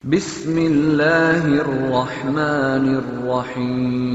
Bismillahirrahmanirrahim.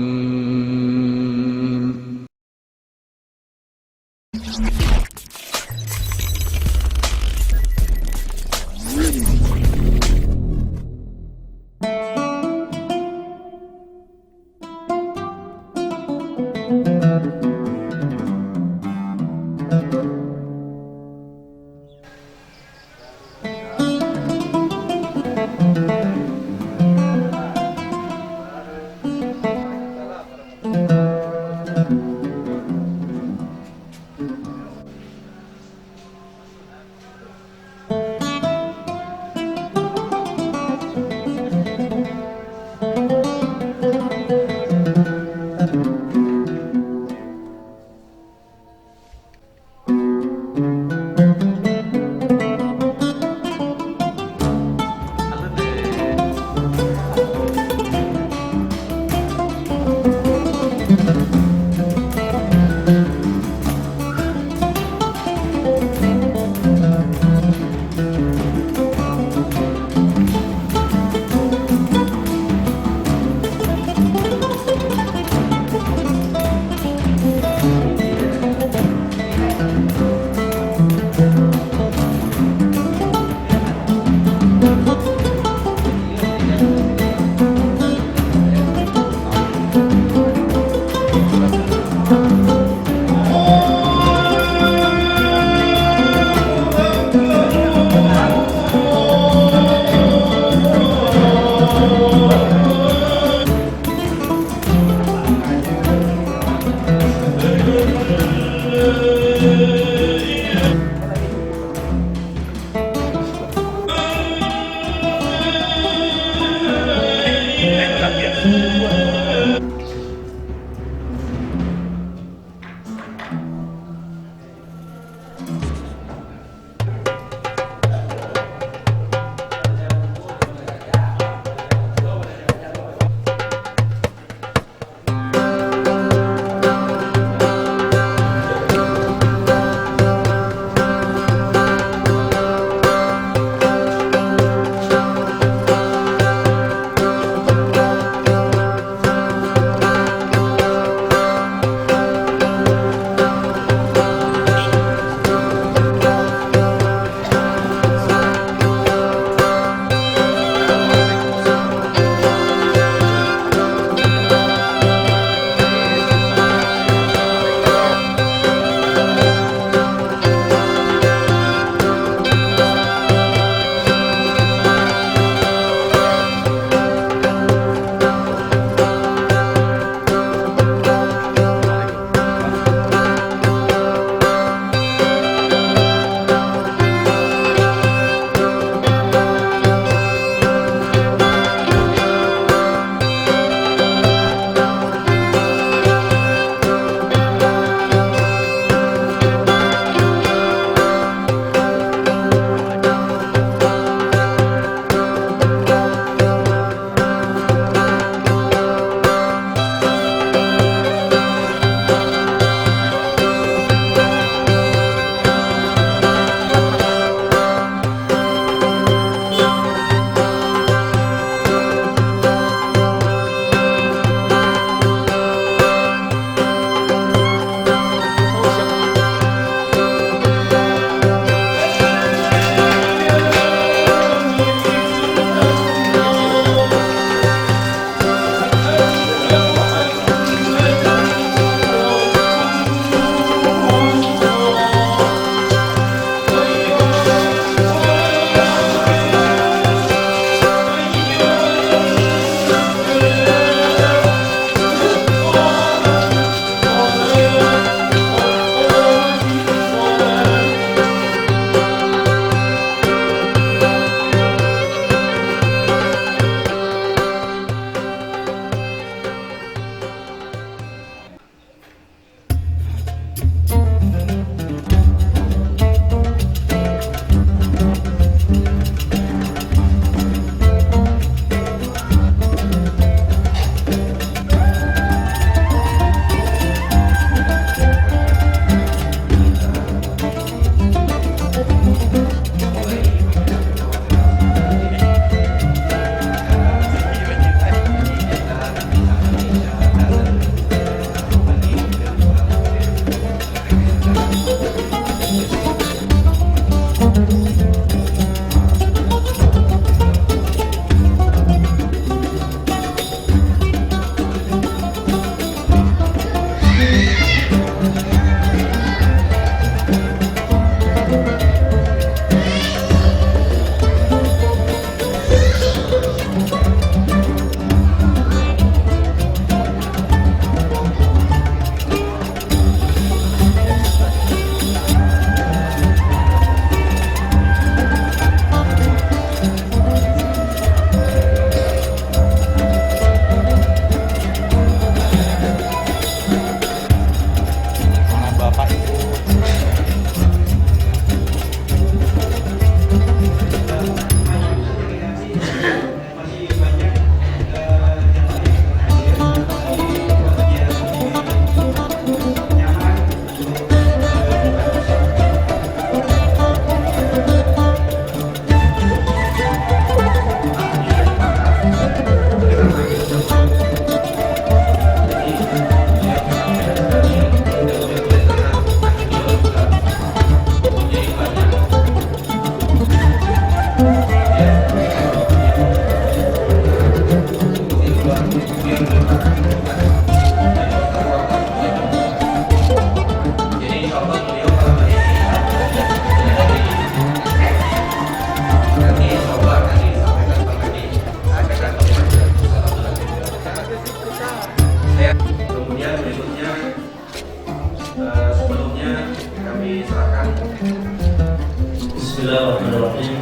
Bismillahirrahmanirrahim.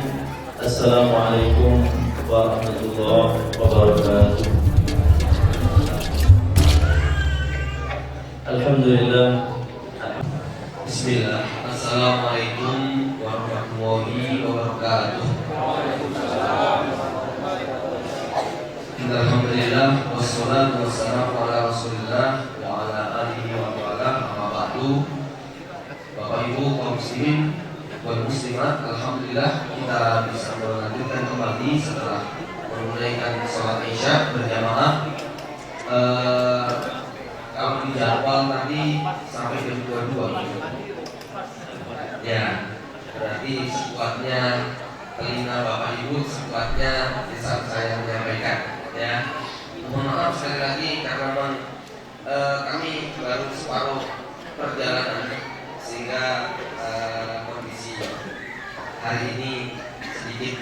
Assalamualaikum warahmatullahi wabarakatuh. Alhamdulillah. Bismillah. Assalamualaikum warahmatullahi wabarakatuh. Alhamdulillah wassalatu wassalamu ala Rasulillah wa ala alihi wa ala amma ba'du. Bapak Ibu kaum muslimin wal muslimat, alhamdulillah kita bisa melanjutkan kembali setelah menunaikan sholat Isya berjamaah. Kalau di jadwal tadi sampai jam 22 ya, berarti sekuatnya telinga Bapak Ibu, sekuatnya di saat saya menyampaikan ya. Mohon maaf sekali lagi karena memang kami baru separuh perjalanan sehingga kondisi hari ini sedikit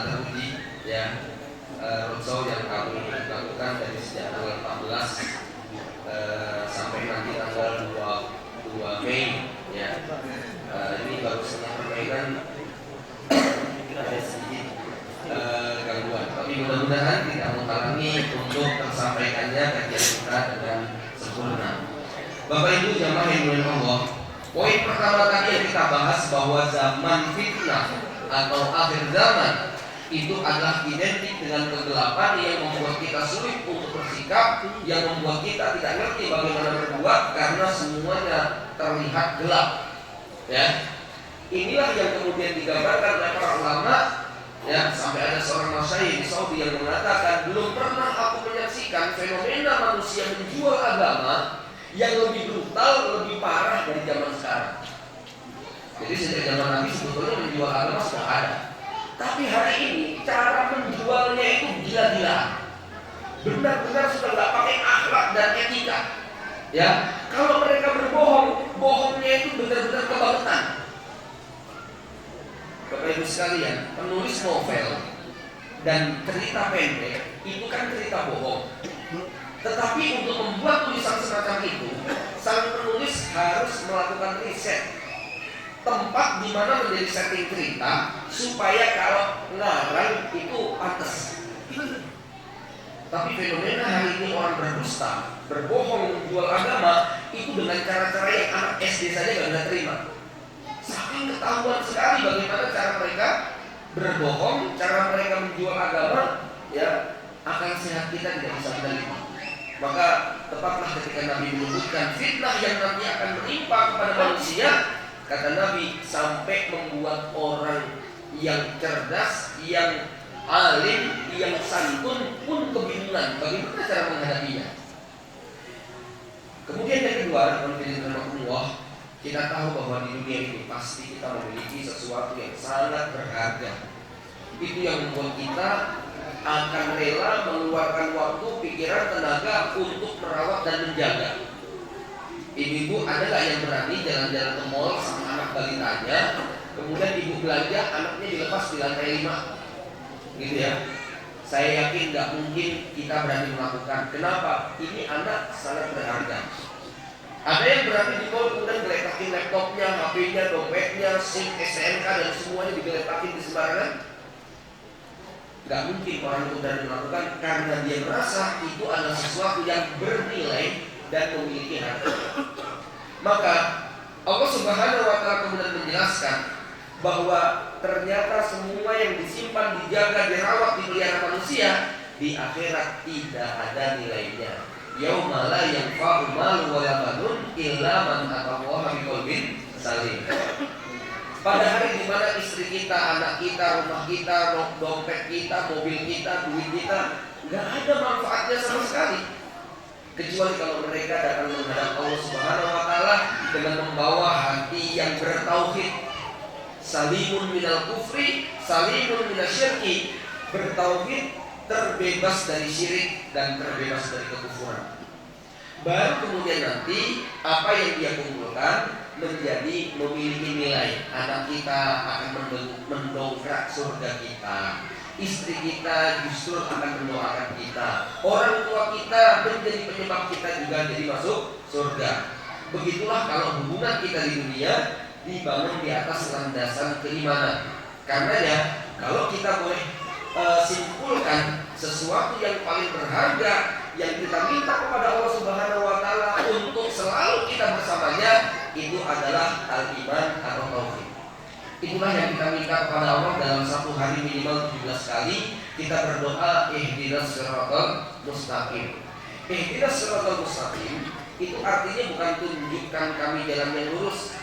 teruji ya. Roadshow yang kami lakukan dari sejak tanggal 14 sampai nanti tanggal 22 Mei ya. Ini baru setengah perbaikan, ada sedikit gangguan, tapi mudah-mudahan tidak menghalangi untuk tersampaikannya kajian kita dengan sempurna. Bapak Ibu jamaah yang dimuliakan Allah, poin pertama tadi yang kita bahas bahwa zaman fitnah atau akhir zaman itu adalah identik dengan kegelapan yang membuat kita sulit untuk bersikap, yang membuat kita tidak ngerti bagaimana berbuat karena semuanya terlihat gelap. Ya, inilah yang kemudian digambarkan oleh para ulama. Ya, sampai ada seorang masyayikh di Saudi yang mengatakan, belum pernah aku menyaksikan fenomena manusia menjual agama yang lebih brutal, lebih parah dari zaman sekarang. Jadi sejak zaman Nabi sebetulnya menjual agama sudah ada. Tapi hari ini cara menjualnya itu gila-gilaan. Benar-benar sudah nggak pakai akhlak dan etika. Ya, kalau mereka berbohong, bohongnya itu benar-benar kebangetan. Bapak Ibu sekalian, penulis novel dan cerita pendek itu kan cerita bohong. Tetapi untuk membuat tulisan semacam itu, sang penulis harus melakukan riset tempat di mana menjadi setting cerita supaya kalau ngarang itu pantas. Tapi fenomena hari ini orang berdusta, berbohong, menjual agama itu dengan cara-cara yang anak SD saja gak bisa terima. Saking ketahuan sekali bagaimana cara mereka berbohong, cara mereka menjual agama, ya akal sehat kita tidak bisa menerima. Maka tepatlah ketika Nabi menyebutkan fitnah yang nanti akan menimpa kepada manusia, kata Nabi, sampai membuat orang yang cerdas, yang alim, yang santun pun kebingungan bagaimana cara menghadapinya. Kemudian yang kedua, Allah, kita tahu bahwa di dunia ini pasti kita memiliki sesuatu yang sangat berharga. Itu yang membuat kita akan rela mengeluarkan waktu, pikiran, tenaga untuk merawat dan menjaga. Ibu-ibu ada gak yang berani jalan-jalan ke mall sama anak balitanya, kemudian ibu belanja, anaknya dilepas di lantai 5 gitu ya? Saya yakin gak mungkin kita berani melakukan. Kenapa? Ini anak sangat berharga. Ada yang berani di mall kemudian geletakin laptopnya, HP-nya, dompetnya, SIM, STNK dan semuanya digeletakin di sembarangan. Gak mungkin orang itu berani melakukan karena dia merasa itu adalah sesuatu yang bernilai dan memiliki harga. Maka Allah Subhanahu wa Ta'ala kemudian menjelaskan bahwa ternyata semua yang disimpan, dijaga, dirawat, dipelihara manusia di akhirat tidak ada nilainya. Yauma la yanfa'u malun wala banun illa man atallaha biqalbin salim. Pada hari di mana istri kita, anak kita, rumah kita, dompet kita, mobil kita, duit kita nggak ada manfaatnya sama sekali, kecuali kalau mereka datang menghadap Allah Subhanahu wa Ta'ala dengan membawa hati yang bertauhid. Salimun minal kufri, salimun minal syirki. Bertauhid, terbebas dari syirik dan terbebas dari kekufuran. Baru kemudian nanti apa yang dia kumpulkan menjadi memiliki nilai. Anak kita akan mendongkrak surga kita, istri kita justru akan mendoakan kita, orang tua kita menjadi penyebab kita juga jadi masuk surga. Begitulah kalau hubungan kita di dunia dibangun di atas landasan keimanan. Karenanya kalau kita boleh simpulkan sesuatu yang paling berharga yang kita minta kepada Allah Subhanahu wa taala untuk selalu kita bersamanya, itu adalah al-iman atau tauhid. Itulah yang kita minta kepada Allah dalam satu hari minimal 17 kali kita berdoa ihdinas siratal mustaqim. Ihdinas siratal mustaqim itu artinya bukan tunjukkan kami jalan yang lurus.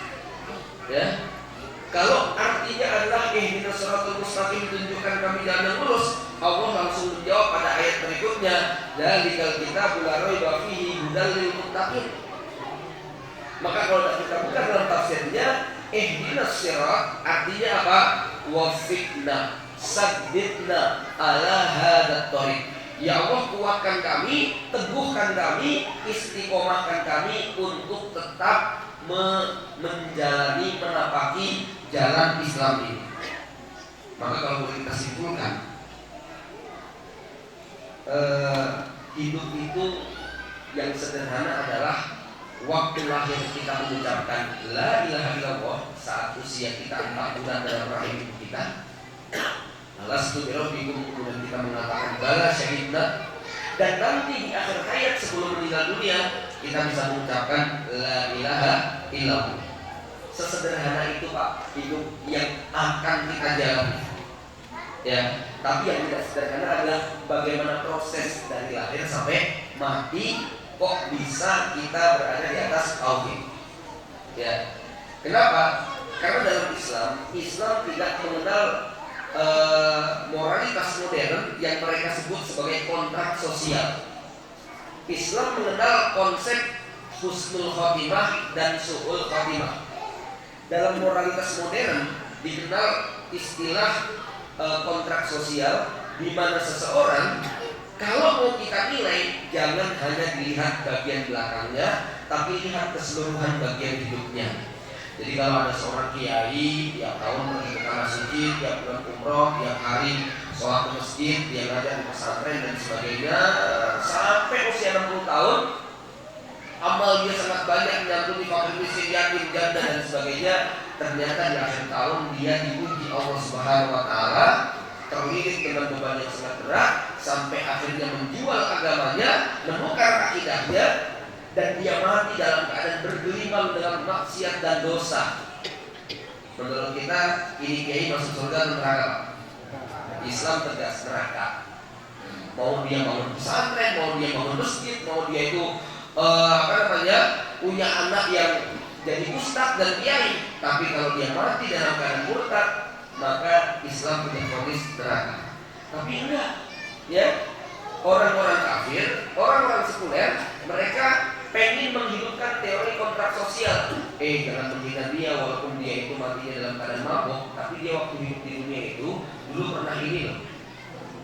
Ya. Kalau artinya adalah ihdinas siratal mustaqim, tunjukkan kami jalan yang lurus, Allah langsung menjawab pada ayat berikutnya, dzalikal kitabul la raiba fihi hudal lil muttaqin. Maka kalau kita buka dalam tafsirnya, ihdinas sirat artinya apa? Wafiqna, saddidna ala hadat thariq. Ya Allah, kuatkan kami, teguhkan kami, istiqomahkan kami untuk tetap menjalani, menapaki jalan Islam ini. Maka kalau boleh kita simpulkan, hidup itu yang sederhana adalah waktu lahir kita mengucapkan la ilaha illallah saat usia kita 4 bulan dalam rahim ibu kita. Alastu birabbikum, kemudian kita mengatakan bala syahidna, dan nanti di akhir hayat sebelum meninggal dunia kita bisa mengucapkan la ilaha illallah. Sesederhana itu Pak hidup yang akan kita jalani. Ya, tapi yang tidak sederhana adalah bagaimana proses dari lahir sampai mati. Kok bisa kita berada di atas tauhid? Ya, kenapa? Karena dalam Islam tidak mengenal moralitas modern yang mereka sebut sebagai kontrak sosial. Islam mengenal konsep husnul khotimah dan su'ul khotimah. Dalam moralitas modern dikenal istilah kontrak sosial, di mana seseorang kalau mau kita nilai, jangan hanya dilihat bagian belakangnya, tapi lihat keseluruhan bagian hidupnya. Jadi kalau ada seorang kiai tiap tahun pergi ke tanah suci, tiap bulan umroh, tiap hari sholat ke masjid, dia ngajar di pesantren dan sebagainya, sampai usia 60 tahun, amal dia sangat banyak, menyantuni fakir miskin, yatim, janda dan sebagainya. Ternyata di akhir tahun dia diuji Allah Subhanahu wa taala, terlilit dengan beban yang sangat berat, sampai akhirnya menjual agamanya, menukar akidahnya, dan dia mati dalam keadaan bergelimang dengan maksiat dan dosa. Menurut kita ini kiai masuk surga atau neraka? Islam tegas neraka. Mau dia bangun pesantren, mau dia bangun masjid, mau dia itu punya anak yang jadi ustadz dan kiai, tapi kalau dia mati dalam keadaan murtad, maka Islam punya vonis neraka. Tapi enggak, ya, orang-orang kafir, orang-orang sekuler, mereka pengen menghidupkan teori kontrak sosial. Jangan menghina dia walaupun dia itu matinya dalam keadaan mabuk, tapi dia waktu hidup di dunia itu dulu pernah ini loh.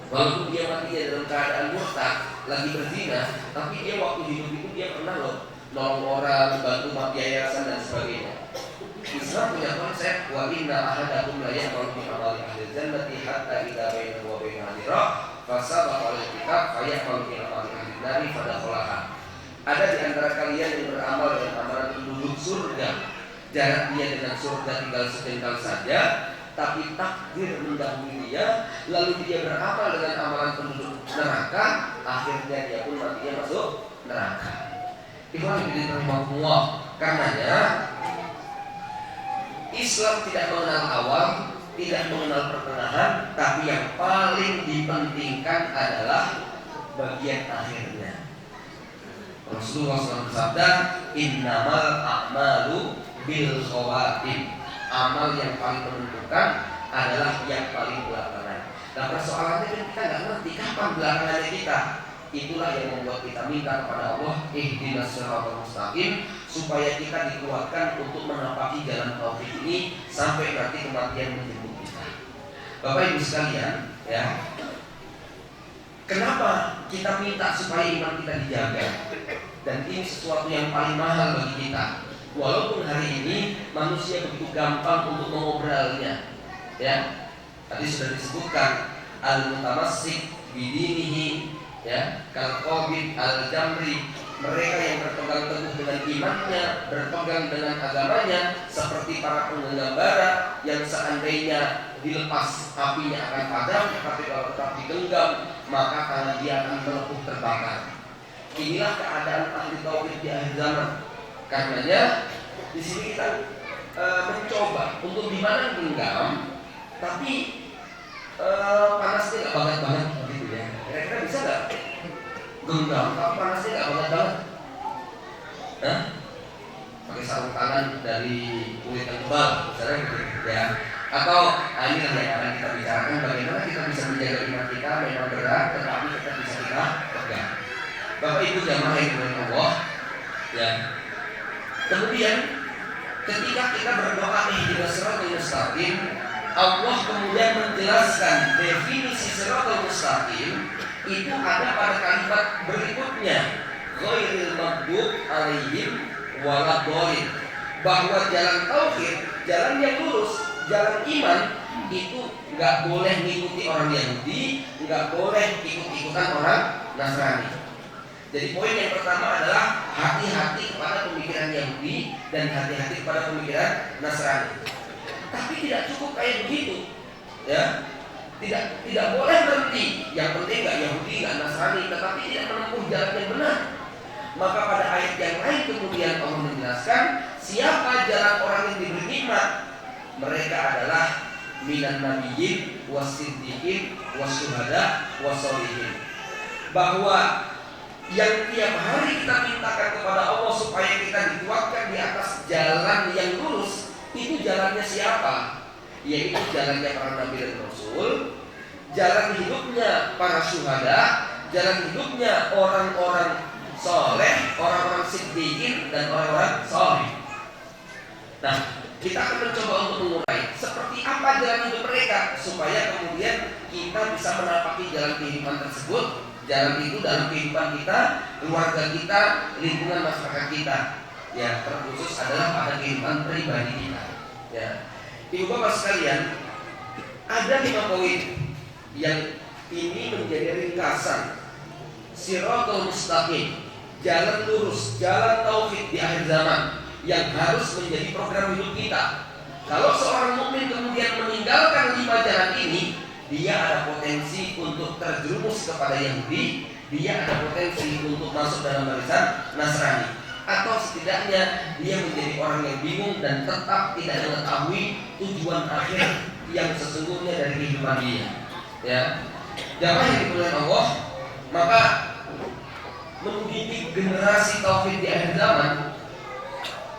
Walaupun dia matinya dalam keadaan murtad, lagi berzina, tapi dia waktu hidup itu dia pernah loh nolong orang, bantu yayasan dan sebagainya. Islam punya konsep wa inna ahadakum la ya'malu bi amali ahli jannati hatta idza bainahu wa bainaha dirah fasabaqa al kitab fa ya'malu bi amali ahli nari fadakhala. Ada di antara kalian yang beramal dengan amalan penduduk surga, jarak dia dengan surga tinggal sejengkal saja, tapi takdir mendahului dia, lalu dia beramal dengan amalan penduduk neraka, akhirnya dia pun matinya masuk neraka. Ikhwan fillah rahimahumullah. Karenanya Islam tidak mengenal awal, tidak mengenal pertengahan, tapi yang paling dipentingkan adalah bagian akhirnya. Rasulullah SAW bersabda, innamal a'malu bil khawatim. Amal yang paling menentukan adalah yang paling belakangan. Nah persoalannya kan kita nggak ngerti kapan belakangannya kita. Itulah yang membuat kita minta kepada Allah ihdinas siratal mustaqim, supaya kita dikuatkan untuk menapaki jalan tauhid ini sampai nanti kematian menjemput kita. Bapak Ibu sekalian, ya, kenapa kita minta supaya iman kita dijaga? Dan ini sesuatu yang paling mahal bagi kita. Walaupun hari ini manusia begitu gampang untuk mengobrolnya, ya. Tadi sudah disebutkan al-mutamassik bidinihi, ya, kal qabid al-jamri mereka yang berpegang teguh dengan imannya, berpegang dengan agamanya, seperti para penggenggam bara yang seandainya dilepas apinya akan padam, tapi kalau tetap digenggam maka tangan dia akan melepuh terbakar. Inilah keadaan ahli tauhid di akhir zaman. Karenanya di sini kita mencoba untuk di mana genggam, tapi panasnya nggak banget gitu ya. Kira-kira bisa nggak genggam tapi panasnya nggak banget? Hah? Pakai sarung tangan dari kulit yang tebal, misalnya gitu ya. Atau ini yang akan kita bicarakan bagaimana kita bisa menjaga iman kita memang berat, tetapi tetap bisa kita pegang. Bapak Ibu jamaah yang dimuliakan Allah, ya. Kemudian ketika kita berdoa ihdinas siratal mustaqim, Allah kemudian menjelaskan definisi siratal mustaqim itu ada pada kalimat berikutnya, ghairil maghdub alaihim waladhdallin, bahwa jalan tauhid, jalan yang lurus, jalan iman itu nggak boleh mengikuti orang Yahudi, nggak boleh ikut-ikutan orang Nasrani. Jadi poin yang pertama adalah hati-hati kepada pemikiran Yahudi dan hati-hati kepada pemikiran Nasrani. Tapi tidak cukup kayak begitu, ya. Tidak boleh berhenti. Yang penting nggak Yahudi, nggak Nasrani, tetapi tidak menempuh jalan yang benar. Maka pada ayat yang lain kemudian Allah menjelaskan siapa jalan orang yang diberi nikmat. Mereka adalah minan nabiyyin wasiddiqin wasyuhada wassolihin. Bahwa yang tiap hari kita mintakan kepada Allah supaya kita dikuatkan di atas jalan yang lurus, itu jalannya siapa? Yaitu jalannya para nabi dan rasul, jalan hidupnya para syuhada, jalan hidupnya orang-orang soleh, orang-orang siddiqin dan orang-orang soleh. Nah, kita akan mencoba untuk mengurai seperti apa jalan hidup mereka supaya kemudian kita bisa menapaki jalan kehidupan tersebut. Jalan itu dalam kehidupan kita, keluarga kita, lingkungan masyarakat kita. Ya, terkhusus adalah pada kehidupan pribadi kita. Ya, Ibu Bapak sekalian, ada 5 poin yang ini menjadi ringkasan siratal mustaqim, jalan lurus, jalan tauhid di akhir zaman yang harus menjadi program hidup kita. Kalau seorang mukmin kemudian meninggalkan 5 jalan ini, dia ada potensi untuk terjerumus kepada Yahudi, dia ada potensi untuk masuk dalam barisan Nasrani, atau setidaknya dia menjadi orang yang bingung dan tetap tidak mengetahui tujuan akhir yang sesungguhnya dari kehidupan dia. Ya, jamaah yang dimuliakan Allah, maka mendidik generasi tauhid di akhir zaman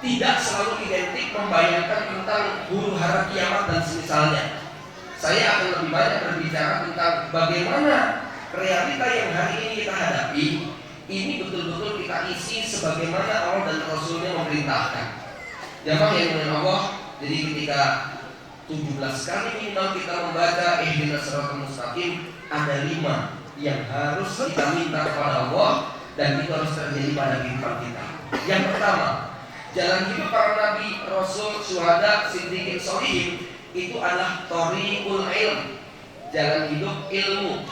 tidak selalu identik membayangkan tentang huru hara kiamat dan semisalnya. Saya akan lebih banyak berbicara tentang bagaimana realita yang hari ini kita hadapi ini betul-betul kita isi sebagaimana Allah dan Rasulnya memerintahkan. Jamaah yang dimuliakan Allah, jadi ketika 17 kali minimal kita membaca ihdinas siratal mustaqim, ada 5 yang harus kita minta kepada Allah dan itu harus terjadi pada kehidupan kita. Yang pertama, jalan hidup para nabi, rasul, syuhada, siddiqin, sholihin itu adalah thoriqul ilm, jalan hidup ilmu.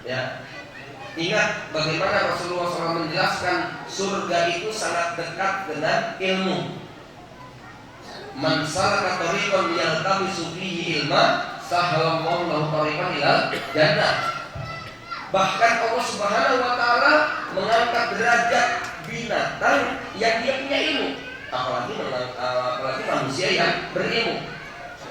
Ya, ingat bagaimana Rasulullah SAW menjelaskan surga itu sangat dekat dengan ilmu. Man salaka thariqan yaltamisu fihi ilma, sahalallahu lahu thariqan ilal jannah. Bahkan Allah Subhanahu wa taala mengangkat derajat binatang yang dia punya ilmu, apalagi manusia yang berilmu.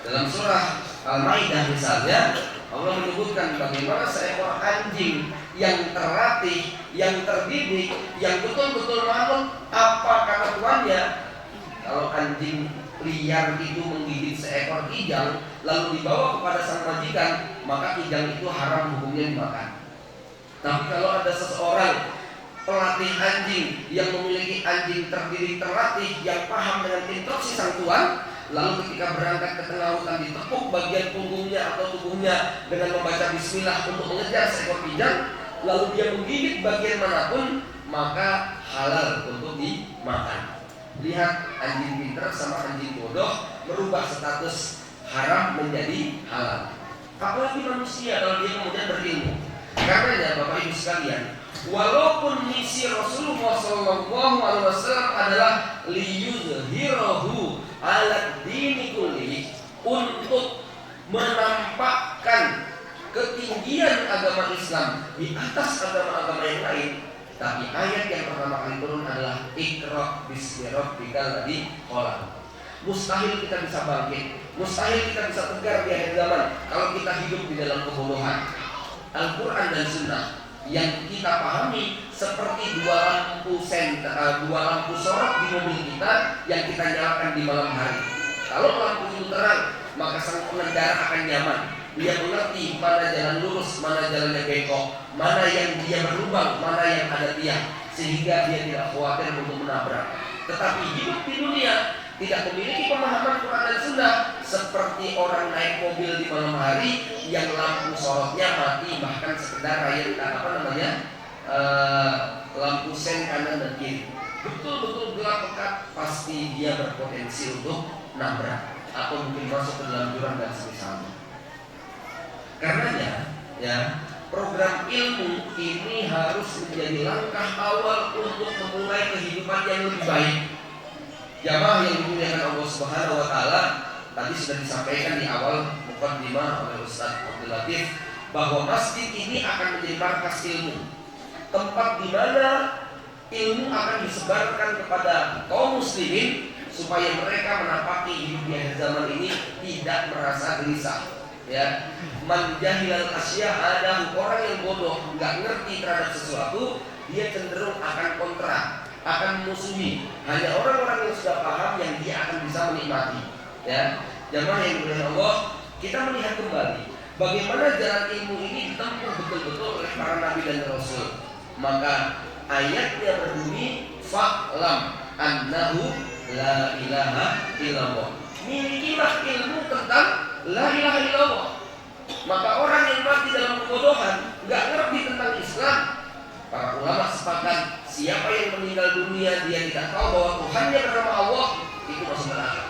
Dalam surah Al-Maidah misalnya, Allah menyebutkan bagaimana seekor anjing yang terlatih, yang terdidik, yang betul-betul manut apa kata tuannya. Kalau anjing liar itu menggigit seekor kijang lalu dibawa kepada sang majikan, maka kijang itu haram hukumnya dimakan. Tapi kalau ada seseorang pelatih anjing yang memiliki anjing terdidik terlatih yang paham dengan instruksi sang tuan, lalu ketika berangkat ke tengah hutan ditepuk bagian punggungnya atau tubuhnya dengan membaca bismillah untuk mengejar seekor kijang, lalu dia menggigit bagian manapun, maka halal untuk dimakan. Lihat, anjing pintar sama anjing bodoh merubah status haram menjadi halal. Apalagi manusia kalau dia kemudian berilmu. Karenanya Bapak Ibu sekalian, Walaupun misi Rasulullah SAW adalah liyudhhirahu ala dini kulli, untuk menampakkan ketinggian agama Islam di atas agama-agama yang lain. Tapi ayat yang pertama kali turun adalah Iqra bismi rabbikal ladzi khalaq. Mustahil kita bisa bangkit, mustahil kita bisa tegar di akhir zaman kalau kita hidup di dalam kebodohan. Al-Quran dan Sunnah yang kita pahami seperti dua lampu sorot di mobil kita yang kita nyalakan di malam hari. Kalau lampu itu terang, maka sang pengendara akan nyaman. Dia mengerti mana jalan lurus, mana jalannya bengkok, mana yang dia berlubang, mana yang ada tiang, sehingga dia tidak khawatir untuk menabrak. Tetapi hidup di dunia tidak memiliki pemahaman Quran dan Sunnah, seperti orang naik mobil di malam hari yang lampu sorotnya mati, bahkan sekedar lampu sen kanan dan kiri, betul-betul gelap pekat, pasti dia berpotensi untuk nabrak atau mungkin masuk ke dalam jurang dan semisalnya. Karenanya, ya, program ilmu ini harus menjadi langkah awal untuk memulai kehidupan yang lebih baik. Jamaah yang dimuliakan Allah Subhanahu wa taala, tadi sudah disampaikan di awal mukadimah oleh Ustaz Abdul Latif bahwa masjid ini akan menjadi markas ilmu, tempat di mana ilmu akan disebarkan kepada kaum muslimin supaya mereka menapaki hidup di akhir zaman ini tidak merasa gelisah. Ya, man jahilal asya, ada orang yang bodoh, nggak ngerti terhadap sesuatu, dia cenderung akan kontra, akan musuhi. Hanya orang-orang yang sudah paham yang dia akan bisa menikmati. Ya, jamaah yang dimuliakan Allah, kita melihat kembali bagaimana jalan ilmu ini ditempuh betul-betul oleh para nabi dan rasul. Maka ayatnya berbunyi fa'lam annahu la ilaha illallah. Milikilah ilmu tentang la ilaha illallah. Maka orang yang mati dalam kebodohan, nggak ngerti tentang Islam, para ulama sepakat siapa yang meninggal dunia dia tidak tahu bahwa Tuhannya bernama Allah, itu masuk neraka.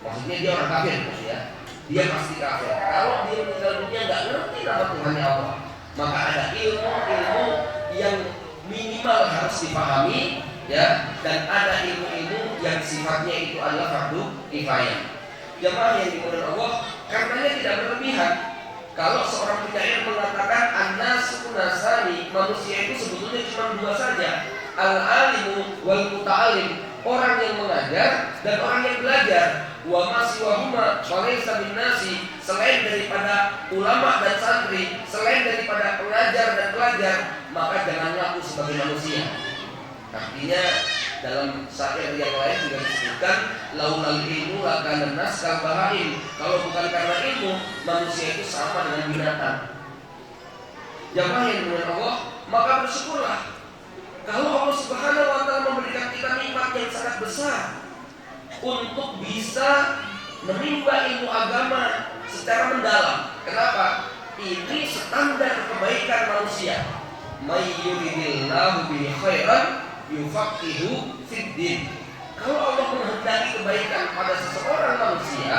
Maksudnya dia orang kafir, ya. Dia pasti kafir. Kalau dia meninggal dunia nggak ngerti nama Tuhannya Allah, maka ada ilmu yang minimal harus dipahami, ya, dan ada ilmu-ilmu yang sifatnya itu adalah fardu kifayah. Jamaah yang dimuliakan Allah, karenanya tidak berlebihan kalau seorang penyair mengatakan an-nasu nasani, manusia itu sebetulnya cuma dua saja, al-alimu wal muta'alim, orang yang mengajar dan orang yang belajar. Wa ma siwahuma walaysa bin nasi, selain daripada ulama dan santri, selain daripada pengajar dan pelajar, maka jangan ngaku sebagai manusia. Artinya dalam syair yang lain juga disebutkan laulal ilmu lakana nas kal bahaim, kalau bukan karena ilmu manusia itu sama dengan binatang. Jamaah yang dimuliakan Allah, maka bersyukurlah kalau Allah Subhanahu wa taala memberikan kita nikmat yang sangat besar untuk bisa menimba ilmu agama secara mendalam. Kenapa? Ini standar kebaikan manusia. May yuridillahu bihi khairan yufaqihu fiddin. Kalau Allah menghendaki kebaikan pada seseorang manusia,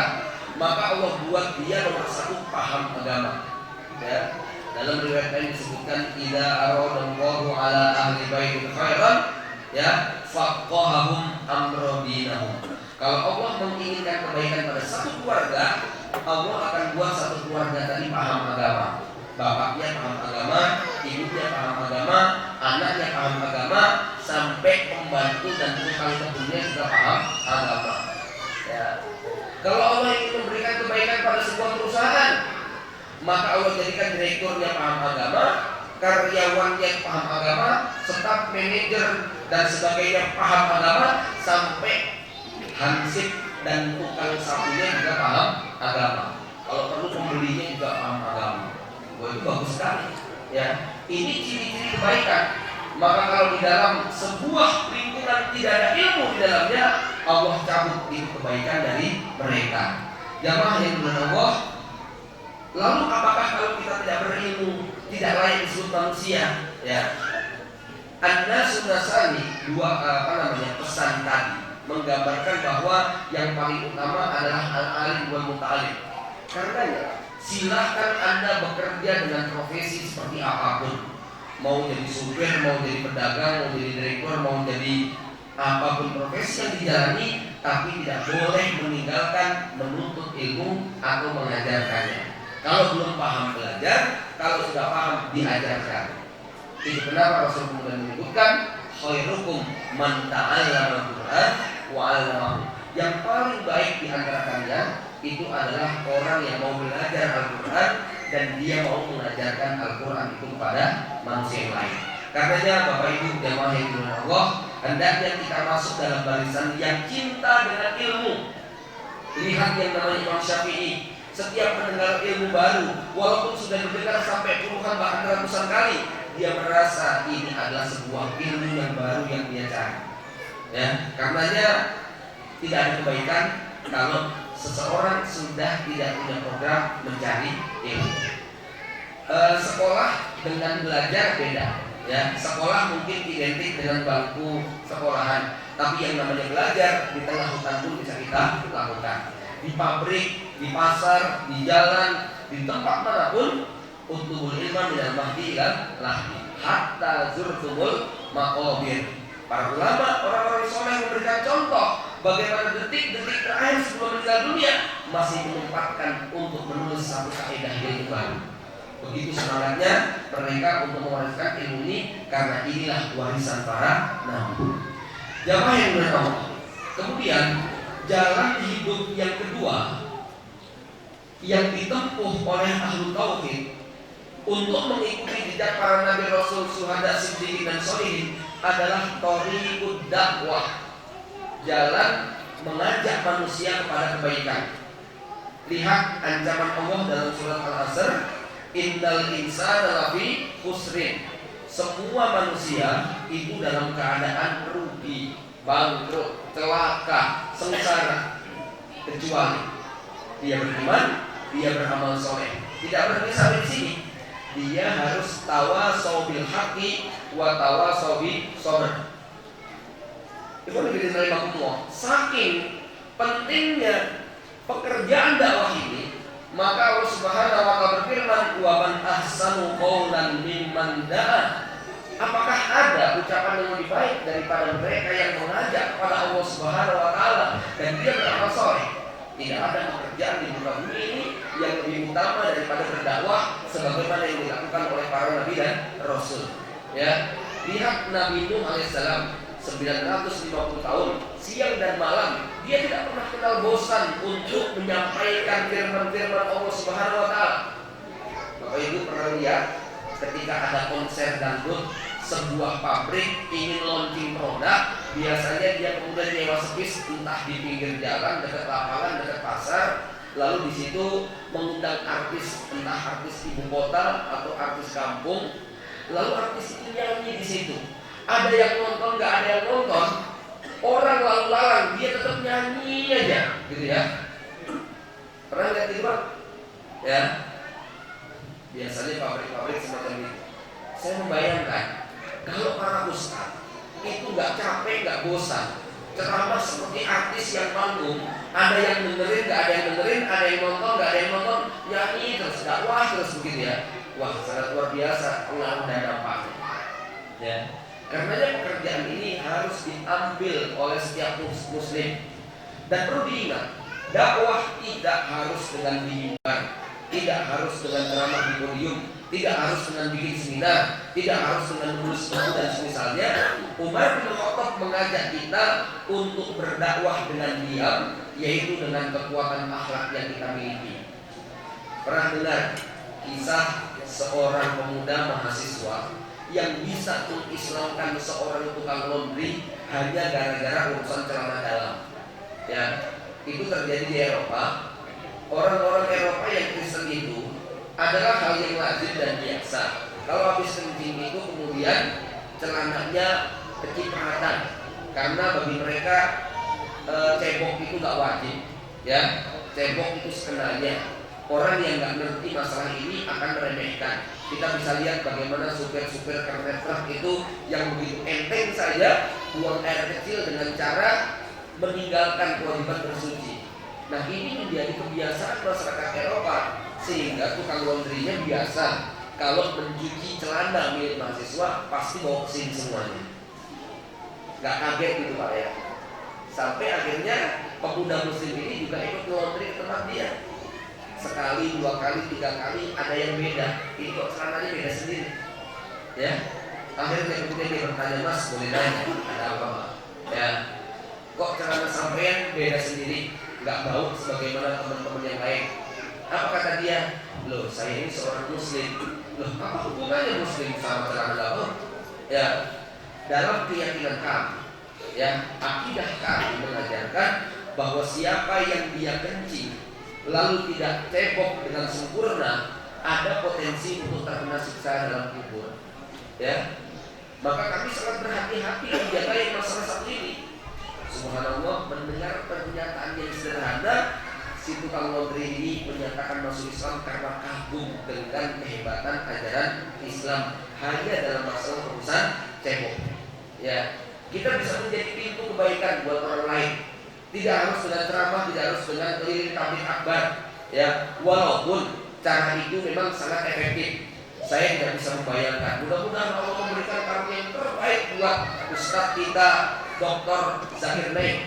maka Allah buat dia nomor satu paham agama. Ya. Dalam riwayat lain disebutkan idza aradallahu ala ahli baitin khairan, ya, faqahahum amra dinahum. Kalau Allah menginginkan kebaikan pada satu keluarga, Allah akan buat satu keluarga tadi paham agama. Bapaknya paham agama, ibunya paham agama, anaknya paham agama, sampai pembantu dan tukang kebunnya juga paham agama. Ya. Kalau Allah ingin memberikan kebaikan pada sebuah perusahaan, maka Allah jadikan direkturnya paham agama, karyawannya paham agama, staf manajer dan sebagainya paham agama, sampai hansip dan tukang sapunya juga paham agama. Kalau perlu pembelinya juga paham agama. Wah, itu bagus sekali. Ya, ini ciri-ciri kebaikan. Maka kalau di dalam sebuah lingkungan tidak ada ilmu di dalamnya, Allah cabut itu kebaikan dari mereka. Jamaah yang dimuliakan Allah, lalu apakah kalau kita tidak berilmu tidak layak disebut manusia? Ya, an-nasu nasani, pesan tadi menggambarkan bahwa yang paling utama adalah al-alim wal muta'alim. Karenanya silahkan Anda bekerja dengan profesi seperti apapun, mau jadi supir, mau jadi pedagang, mau jadi direktur, mau jadi apapun profesi yang dijalani, tapi tidak boleh meninggalkan menuntut ilmu atau mengajarkannya. Kalau belum paham belajar, kalau sudah paham diajarkan. Itu kenapa Rasul kemudian menyebutkan khairukum man ta'allama al-Qur'an wa 'allamahu. Yang paling baik di antara kalian itu adalah orang yang mau belajar Al-Qur'an dan dia mau mengajarkan Al-Qur'an itu kepada manusia yang lain. Karenanya Bapak Ibu jamaah yang dirahmati Allah, hendaknya kita masuk dalam barisan yang cinta dengan ilmu. Lihat yang namanya Imam Syafi'i, setiap mendengar ilmu baru, walaupun sudah didengar sampai puluhan bahkan ratusan kali, dia merasa ini adalah sebuah ilmu yang baru yang dia cari. Ya, karenanya tidak ada kebaikan kalau seseorang sudah tidak punya program mencari ilmu. Sekolah dengan belajar beda. Ya, sekolah mungkin identik dengan bangku sekolahan, tapi yang namanya belajar di tengah hutan pun bisa kita lakukan. Di pabrik, di pasar, di jalan, di tempat manapun, utlubul ilma minal mahdi ilal lahdi hatta zurtumul maqabir. Para ulama, orang-orang soleh memberikan contoh bagaimana detik-detik terakhir sebelum meninggal dunia masih menyempatkan untuk menulis satu kaidah yang baru. Begitu semangatnya mereka untuk mewariskan ilmu ini, karena inilah warisan para nabi. Jamaah yang berkah. Kemudian jalan hidup yang kedua yang ditempuh oleh ahlu tauhid untuk mengikuti jejak para nabi, rasul, syuhada, siddiqin dan sholihin adalah thoriqud dakwah, jalan mengajak manusia kepada kebaikan. Lihat ancaman Allah dalam surat Al-Asr, innal insana lafi khusrin. Semua manusia itu dalam keadaan rugi, bangkrut, celaka, sengsara, kecuali dia beriman, dia beramal soleh. Tidak berhenti sampai di sini. Dia harus tawasau bil haqqi wa tawasau bis sabr. Itu lebih dari saking pentingnya pekerjaan dakwah ini, maka Allah Subhanahu wa taala berfirman, "Wa man ahsanu qawlan mimman da'a." Apakah ada ucapan yang lebih baik daripada mereka yang mengajak kepada Allah Subhanahu wa taala dan dia beramal saleh? Tidak ada pekerjaan di muka bumi ini yang lebih utama daripada berdakwah sebagaimana yang dilakukan oleh para nabi dan rasul. Ya, lihat Nabi Nuh alaihissalam 950 tahun siang dan malam dia tidak pernah kenal bosan untuk menyampaikan firman-firman Allah Subhanahu wa taala. Bapak Ibu pernah lihat ketika ada konser dangdut, sebuah pabrik ingin launching produk, biasanya dia kemudian nyewa sepis entah di pinggir jalan, dekat lapangan, dekat pasar, lalu di situ mengundang artis, entah artis ibu kota atau artis kampung, lalu artis itu nyanyi di situ. Ada yang nonton, nggak ada yang nonton, orang lalu lalang dia tetap nyanyi aja, gitu ya. Pernah lihat itu Pak? Ya, biasanya pabrik-pabrik semacam itu. Saya membayangkan kalau para ustaz itu nggak capek, nggak bosan ceramah seperti artis yang manggung, ada yang dengerin, nggak ada yang dengerin, ada yang nonton, nggak ada yang nonton, nyanyi terus, dakwah terus begitu ya. Wah, sangat luar biasa pengaruh dan dampaknya. Ya, karenanya pekerjaan ini harus diambil oleh setiap muslim. Dan perlu diingat, dakwah tidak harus dengan bimbingan, tidak harus dengan ceramah di podium, tidak harus dengan bikin seminar, tidak harus dengan menulis buku dan semisalnya. Umar bin Khattab mengajak kita untuk berdakwah dengan diam, yaitu dengan kekuatan akhlak yang kita miliki. Pernah dengar kisah seorang pemuda mahasiswa yang bisa mengislamkan seorang tukang laundry hanya gara-gara urusan celana dalam. Ya, itu terjadi di Eropa. Orang-orang Eropa yang Kristen itu adalah hal yang lazim dan biasa. Kalau habis kencing itu kemudian celananya kecipratan, karena bagi mereka cebok itu gak wajib, ya. Cebok itu sekenanya. Orang yang gak ngerti masalah ini akan meremehkan. Kita bisa lihat bagaimana supir-supir kernet truk itu yang begitu enteng saja buang air kecil dengan cara meninggalkan kewajiban bersuci. Nah, ini menjadi kebiasaan masyarakat Eropa, sehingga tukang laundrynya biasa kalau mencuci celana milik mahasiswa pasti bawa ke sini semuanya. Gak kaget gitu Pak ya. Sampai akhirnya pemuda muslim ini juga ikut laundry ke tempat dia. Sekali, 2 kali, 3 kali ada yang beda. Ini kok celananya beda sendiri. Ya. Akhirnya kemudian dia bertanya, Mas boleh nanya ada apa Pak? Ya. Kok celana sampean beda sendiri, nggak bau sebagaimana teman-teman yang lain? Apa kata dia? Loh, saya ini seorang muslim. Loh, apa hubungannya muslim sama celana nggak bau? Ya, dalam keyakinan kami, ya, akidah kami mengajarkan bahwa siapa yang dia kencing lalu tidak cebok dengan sempurna, ada potensi untuk terkena siksa dalam kubur. Ya, maka kami sangat berhati-hati menjaga yang masalah satu ini. Subhanallah, mendengar pernyataan yang sederhana, si tukang laundry ini menyatakan masuk Islam karena kagum dengan kehebatan ajaran Islam hanya dalam masalah urusan cebok. Ya, kita bisa menjadi pintu kebaikan buat orang lain. Tidak harus dengan ceramah, tidak harus dengan keliling tabligh akbar. Ya, walaupun cara itu memang sangat efektif. Saya tidak bisa membayangkan. Mudah-mudahan Allah memberikan karunia yang terbaik buat Ustadz kita, Dr. Zakir Naik,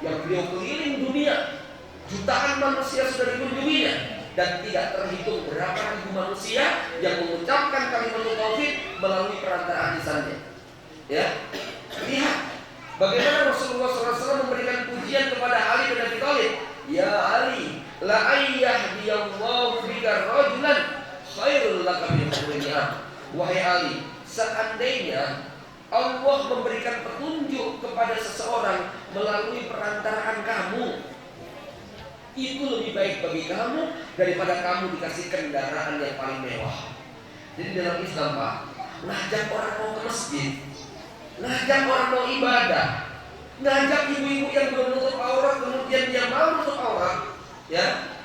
yang beliau keliling dunia, jutaan manusia sudah dikunjunginya, dan tidak terhitung berapa ribu manusia yang mengucapkan kalimat tauhid melalui perantaraan lisannya. Ya, lihat bagaimana Rasulullah SAW memberikan pujian kepada Ali bin Abi Thalib. Ya Ali, la ayyahdiyallahu bika rajulan khairul laka min humrin ni'am. Wahai Ali, seandainya Allah memberikan petunjuk kepada seseorang melalui perantaraan kamu, itu lebih baik bagi kamu daripada kamu dikasih kendaraan yang paling mewah. Jadi dalam Islam Pak, ngajak orang mau ke masjid, ngajak orang mau ibadah, ngajak ibu-ibu yang belum nutup aurat kemudian dia mau nutup aurat, ya,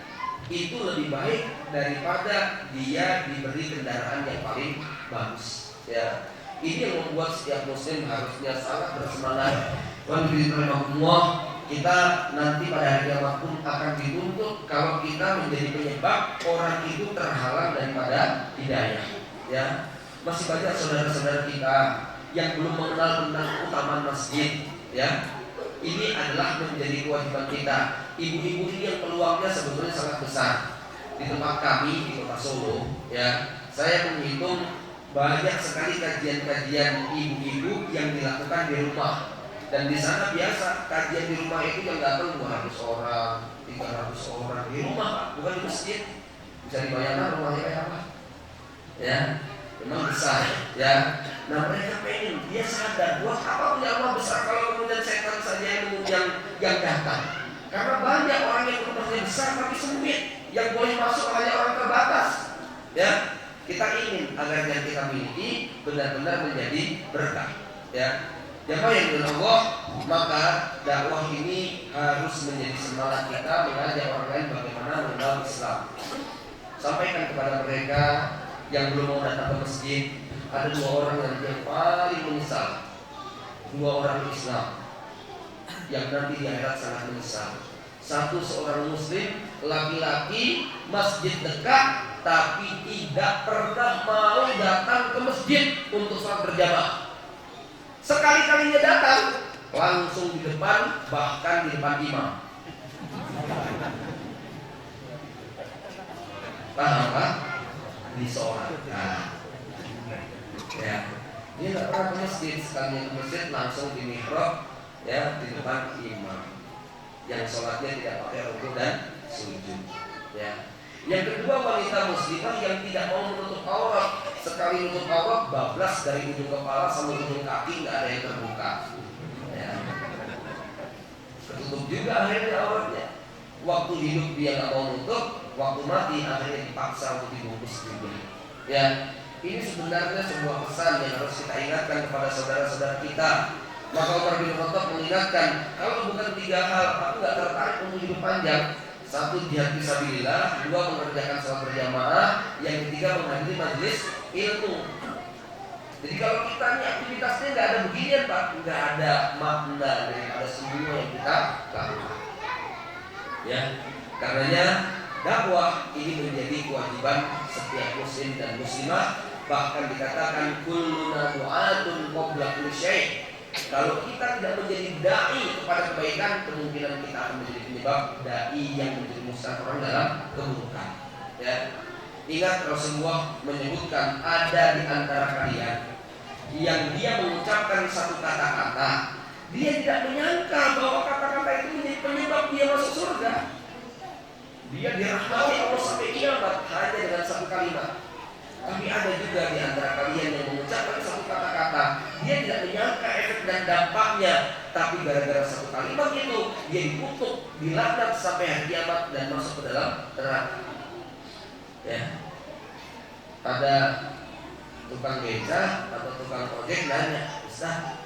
itu lebih baik daripada dia diberi kendaraan yang paling bagus. Ya, ini yang membuat setiap muslim harusnya sangat bersemangat. Kita nanti pada hari kiamat pun akan dituntut kalau kita menjadi penyebab orang itu terhalang daripada hidayah. Ya, masih banyak saudara-saudara kita yang belum mengenal tentang keutamaan masjid. Ya, ini adalah menjadi kewajiban kita. Ibu-ibu ini yang peluangnya sebetulnya sangat besar. Di tempat kami di Kota Solo, ya, saya menghitung banyak sekali kajian-kajian ibu-ibu yang dilakukan di rumah. Dan di sana biasa kajian di rumah itu yang datang 200 orang, 300 orang di rumah, bukan di masjid. Bisa dibayangkan rumahnya kayak apa? Ya, memang besar. Ya, nah mereka pengen, dia sadar buat apa punya rumah besar kalau kemudian setan saja yang datang. Karena banyak orang yang rumahnya besar tapi sempit, yang boleh masuk hanya orang terbatas. Ya, kita ingin agar yang kita miliki benar-benar menjadi berkah. Ya. Jamaah yang dirahmati Allah, maka dakwah ini harus menjadi semangat kita mengajak orang lain bagaimana mengenal Islam. Sampaikan kepada mereka yang belum mau datang ke masjid, ada 2 orang yang paling menyesal, 2 orang Islam yang nanti di akhirat sangat menyesal. Satu seorang muslim laki-laki, masjid dekat, tapi tidak pernah mau datang ke masjid untuk sholat berjamaah. Sekali-kalinya datang langsung di depan, bahkan di depan imam. Paham Pak? Disolatkan. Ya, dia nggak pernah ke masjid, sekalinya ke masjid langsung di mihrab, ya, di depan imam. Yang sholatnya tidak pakai rukuk dan sujud. Ya. Yang kedua, wanita muslimah yang tidak mau menutup aurat. Sekali menutup aurat, bablas dari ujung kepala sampai ujung kaki, nggak ada yang terbuka. Ya. Tertutup juga akhirnya auratnya. Waktu hidup dia nggak mau nutup, waktu mati akhirnya dipaksa untuk dibungkus juga. Ya, ini sebenarnya sebuah pesan yang harus kita ingatkan kepada saudara-saudara kita. Maka Umar bin Khattab mengingatkan, kalau bukan 3 hal, aku nggak tertarik untuk hidup panjang. 1, jihad fisabilillah, 2, mengerjakan sholat berjamaah, yang ketiga menghadiri majelis ilmu. Jadi kalau kita ini aktivitasnya nggak ada beginian Pak, nggak ada makna daripada semua yang kita lakukan. Ya, karenanya dakwah ini menjadi kewajiban setiap muslim dan muslimah. Bahkan dikatakan kulluna du'atun qabla kulli syai'. Kalau kita tidak menjadi dai kepada kebaikan, kemungkinan kita akan menjadi penyebab dai yang menjadi musuh orang dalam keburukan. Ya. Ingat Rasulullah menyebutkan ada di antara kalian yang dia mengucapkan satu kata-kata, dia tidak menyangka bahwa kata-kata itu menjadi penyebab dia masuk surga. Dia dirahmati Allah sampai kiamat hanya dengan satu kalimat. Tapi ada juga di antara kalian yang mengucapkan satu kata-kata, dia tidak menyangka efek dan dampaknya, tapi gara-gara satu kalimat itu dia dikutuk, dilaknat sampai hari kiamat dan masuk ke dalam neraka. Ya. Ada tukang beca atau tukang ojek nanya, Ustaz,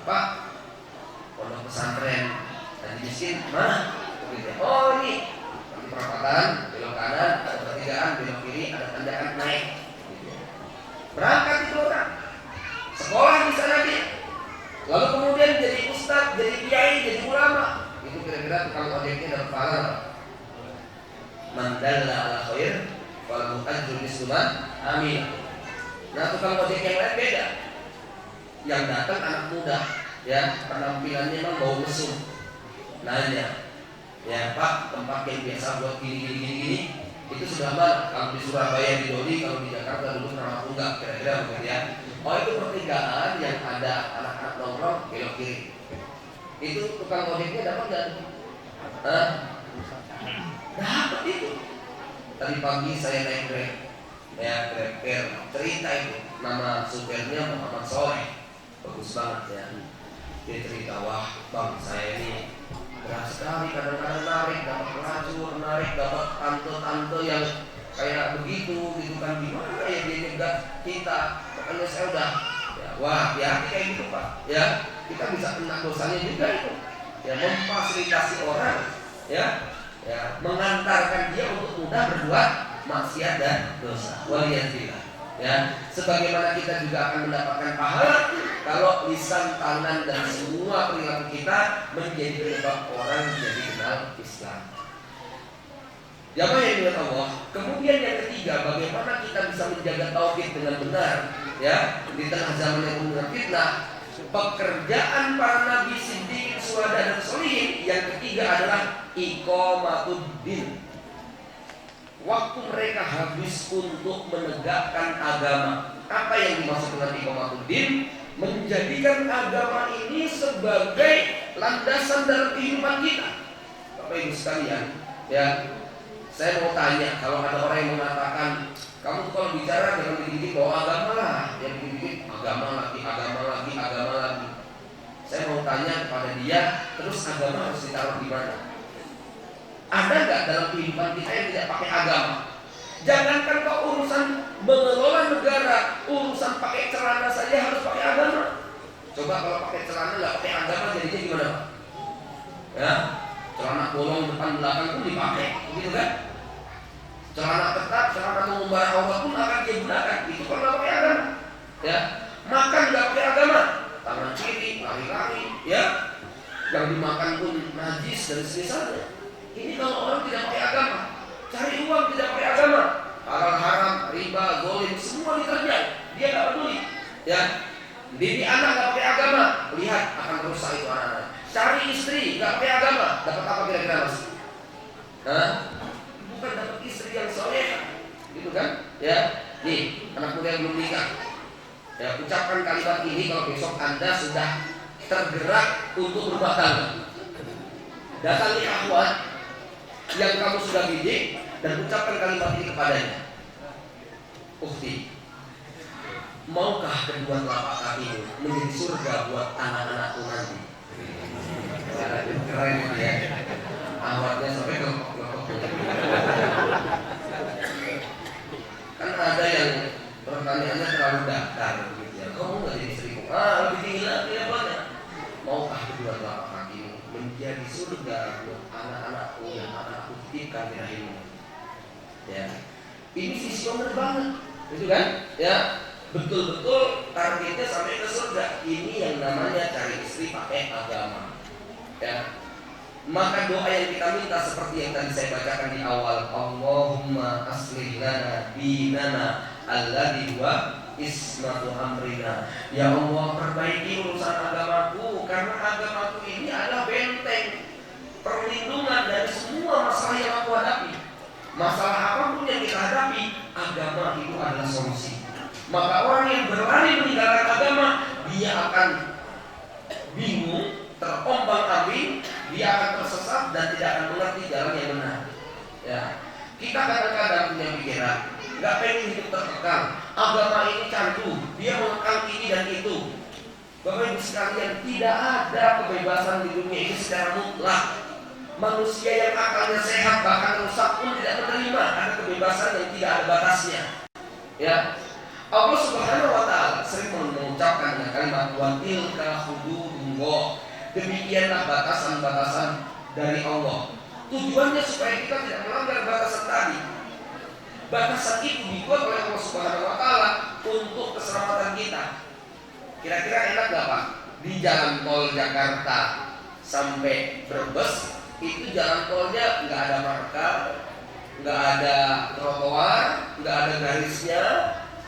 Pak, pondok pesantren tadi miskin mana? Oh ini di perapatan, belok kanan, ada pertigaan, belok kiri, ada tanjakan naik. Berangkat itu orang, sekolah di sana dia, lalu kemudian jadi ustaz, jadi kiai, jadi ulama. Itu kira-kira tukang ojeknya dapat pahala. Man dalla ala khair falahu ajrun mislu man amil. Nah, tukang ojek yang lain beda. Yang datang anak muda, ya, penampilannya memang bau mesum. Nanya, ya Pak, tempat yang biasa buat gini, itu sudah mana? Kalau di Surabaya di Dodi, kalau di Jakarta dulu nama Tunggak, kira-kira begitu ya. Oh itu pertigaan yang ada anak-anak nongkrong belok kiri. Itu tukang ojeknya dapat nggak? Dapat itu. Tadi pagi saya naik Grab, ya Grab Air, cerita itu. Nama supirnya Muhammad Soleh, bagus banget ya. Dia cerita, wah bang saya ini berat sekali, kadang-kadang narik dapat pelacur, narik dapat tante-tante yang kayak begitu gitu kan, gimana ya dia nyegat kita. Makanya saya udah ya, wah hati-hati kayak gitu Pak ya, kita bisa kena dosanya juga itu ya, memfasilitasi orang ya, mengantarkan dia untuk mudah berbuat maksiat dan dosa. Waliyadillah ya, sebagaimana kita juga akan mendapatkan pahala kalau lisan, tangan dan semua perilaku kita menjadi penyebab orang menjadi kenal Islam. Ya Pak yang dimuliakan Allah. Kemudian yang ketiga, bagaimana kita bisa menjaga tauhid dengan benar ya di tengah zaman yang penuh dengan fitnah. Pekerjaan para nabi, siddiqin, syuhada dan sholihin yang ketiga adalah iqamatuddin. Waktu mereka habis untuk menegakkan agama. Apa yang dimaksud dengan iqamatuddin? Menjadikan agama ini sebagai landasan dalam kehidupan kita. Bapak Ibu sekalian, ya, saya mau tanya, kalau ada orang yang mengatakan kamu kalau bicara jangan dikit-dikit bawa agama lah, yang dikit-dikit agama lagi. Saya mau tanya kepada dia, terus agama harus ditaruh di mana? Ada nggak dalam kehidupan kita yang tidak pakai agama? Jangankan kok urusan mengelola negara, urusan pakai celana saja harus pakai agama. Coba kalau pakai celana nggak pakai agama jadinya gimana Pak? Ya, celana bolong depan belakang pun dipakai, begitu kan? Celana ketat, celana mengumbar aurat pun akan dia gunakan. Itu kalau nggak pakai agama. Ya, makan nggak pakai agama, tangan kiri, lari-lari, ya. Yang dimakan pun najis dan semisalnya. Ini kalau orang tidak pakai agama. Cari uang tidak pakai agama, halal haram, riba, zalim, semua diterjang. Dia nggak peduli. Ya, didik anak nggak pakai agama, lihat akan merusak itu anak-anak. Cari istri nggak pakai agama, dapat apa kira-kira Mas? Bukan dapat istri yang soleh, gitu kan? Ya, nih anak muda yang belum nikah. Ya, ucapkan kalimat ini kalau besok Anda sudah tergerak untuk berumah tangga. Datangi akhwat yang kamu sudah didik dan ucapkan kalimat ini kepadanya. Ukhti, maukah kedua telapak kakimu menjadi surga buat anak-anakku nanti? Keren ya. Awalnya sampai kelompok. Kan ada yang pertanyaannya terlalu datar gitu ya. Kamu nggak jadi istriku? Lebih tinggi lagi ya banyak. Maukah kedua telapak kakimu menjadi surga buat anak-anakku yang anak-anakku titipkan di rahimmu? Ya, ini visioner banget, itu kan? Ya, betul-betul targetnya sampai ke surga. Ini yang namanya cari istri pakai agama. Ya, Maka doa yang kita minta seperti yang tadi saya bacakan di awal, Allahumma aslih lana dinana alladhi huwa ismatu amrina. Ya Allah, perbaiki urusan agamaku, karena agamaku ini adalah benteng perlindungan dari semua masalah yang aku hadapi. Masalah apapun yang kita hadapi, agama itu adalah solusi. Maka orang yang berlari meninggalkan agama, dia akan bingung, terombang-ambing, dia akan tersesat dan tidak akan mengerti jalan yang benar. Ya, kita kadang-kadang punya pikiran, nggak pengen hidup terkekang. Agama ini candu, dia mengekang ini dan itu. Bapak Ibu sekalian, tidak ada kebebasan di dunia ini secara mutlak. Manusia yang akalnya sehat bahkan rusak pun tidak menerima ada kebebasan yang tidak ada batasnya. Ya, Allah Subhanahu Wa Taala sering mengucapkan dengan kalimat wa tilka hududullah. Demikianlah batasan-batasan dari Allah. Tujuannya supaya kita tidak melanggar batasan tadi. Batasan itu dibuat oleh Allah Subhanahu Wa Taala untuk keselamatan kita. Kira-kira enak gak Pak? Di jalan tol Jakarta sampai Brebes itu jalan tolnya nggak ada marka, nggak ada trotoar, nggak ada garisnya,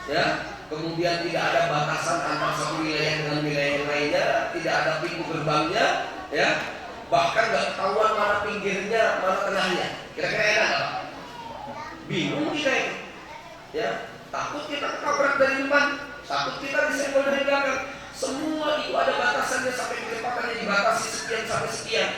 ya. Kemudian tidak ada batasan antara satu wilayah dengan wilayah yang lainnya, tidak ada pintu gerbangnya, ya. Bahkan nggak ketahuan mana pinggirnya, mana tengahnya. Kira-kira enak nggak? Bingung kita itu, ya. Takut kita ketabrak dari depan, takut kita disenggol dari belakang. Semua itu ada batasannya sampai kecepatannya dibatasi sekian sampai sekian.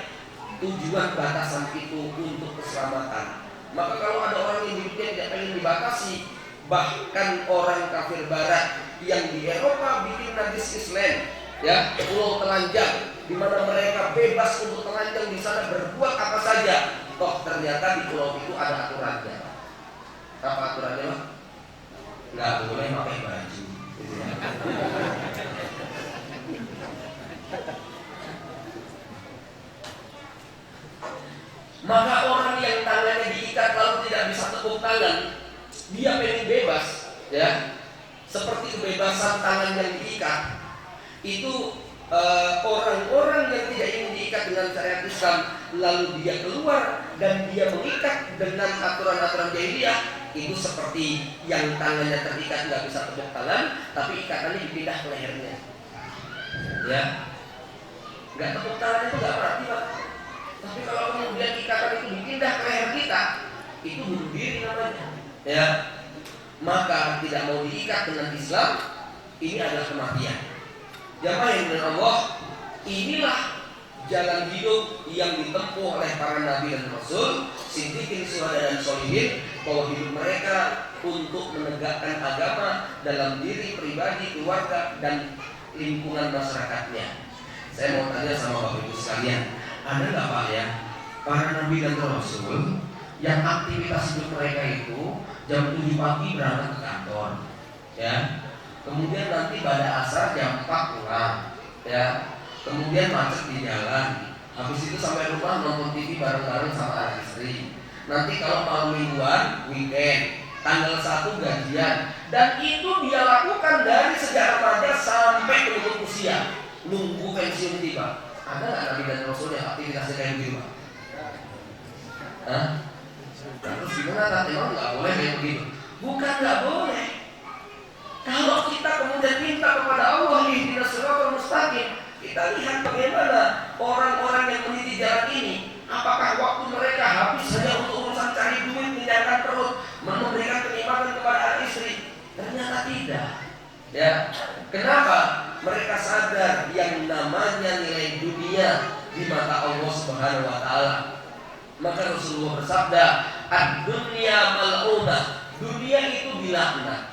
Tujuan batasan itu untuk keselamatan. Maka kalau ada orang yang hidupnya tidak ingin dibatasi, bahkan orang kafir barat yang di Eropa bikin najis Islam, ya, pulau telanjang, di mana mereka bebas untuk telanjang di sana berbuat apa saja. Toh ternyata di pulau itu ada aturannya. Apa aturannya, Pak? Nggak boleh pakai baju. Maka orang yang tangannya diikat lalu tidak bisa tepuk tangan, dia pengen bebas, ya. Seperti kebebasan tangan yang diikat. Itu orang-orang yang tidak ingin diikat dengan syariat Islam, lalu dia keluar dan dia mengikat dengan aturan-aturan jahiliyah, itu seperti yang tangannya terikat nggak bisa tepuk tangan, tapi ikatannya dipindah ke lehernya, ya. Nggak tepuk tangan itu nggak berarti, Pak. Tapi kalau kemudian ikatan itu dipindah ke leher kita, itu bunuh diri namanya, ya. Maka tidak mau diikat dengan Islam, ini adalah kematian. Jamaah yang dengan Allah, inilah jalan hidup yang ditempuh oleh para nabi dan rasul, siddiqin, syuhada dan sholihin, bahwa hidup mereka untuk menegakkan agama dalam diri pribadi, keluarga dan lingkungan masyarakatnya. Saya mau tanya sama Bapak Ibu sekalian, ada nggak Pak ya para nabi dan rasul yang aktivitas hidup mereka itu jam 7 pagi berangkat ke kantor, ya. Kemudian nanti pada asar jam 4 pulang, ya. Kemudian macet di jalan, habis itu sampai rumah nonton TV bareng-bareng sama anak istri. Nanti kalau malam mingguan, weekend, tanggal 1 gajian, dan itu dia lakukan dari sejak remaja sampai menutup usia, nunggu pensiun tiba. Ada nggak nabi dan rasul yang aktivitasnya kayak begitu, Pak? Hah? Terus gimana? Kan emang nggak boleh kayak begitu? Bukan nggak boleh. Kalau kita kemudian minta kepada Allah ihdinas siratal mustaqim, kita lihat bagaimana orang-orang yang meniti jalan ini. Apakah waktu mereka habis hanya untuk urusan cari duit, menjaga perut, memberikan kenikmatan kepada anak istri? Ternyata tidak. Ya, kenapa? Mereka sadar yang namanya nilai dunia di mata Allah Subhanahu Wa Taala. Maka Rasulullah bersabda, "Ad-dunya mal'unah." Dunia itu dilaknat.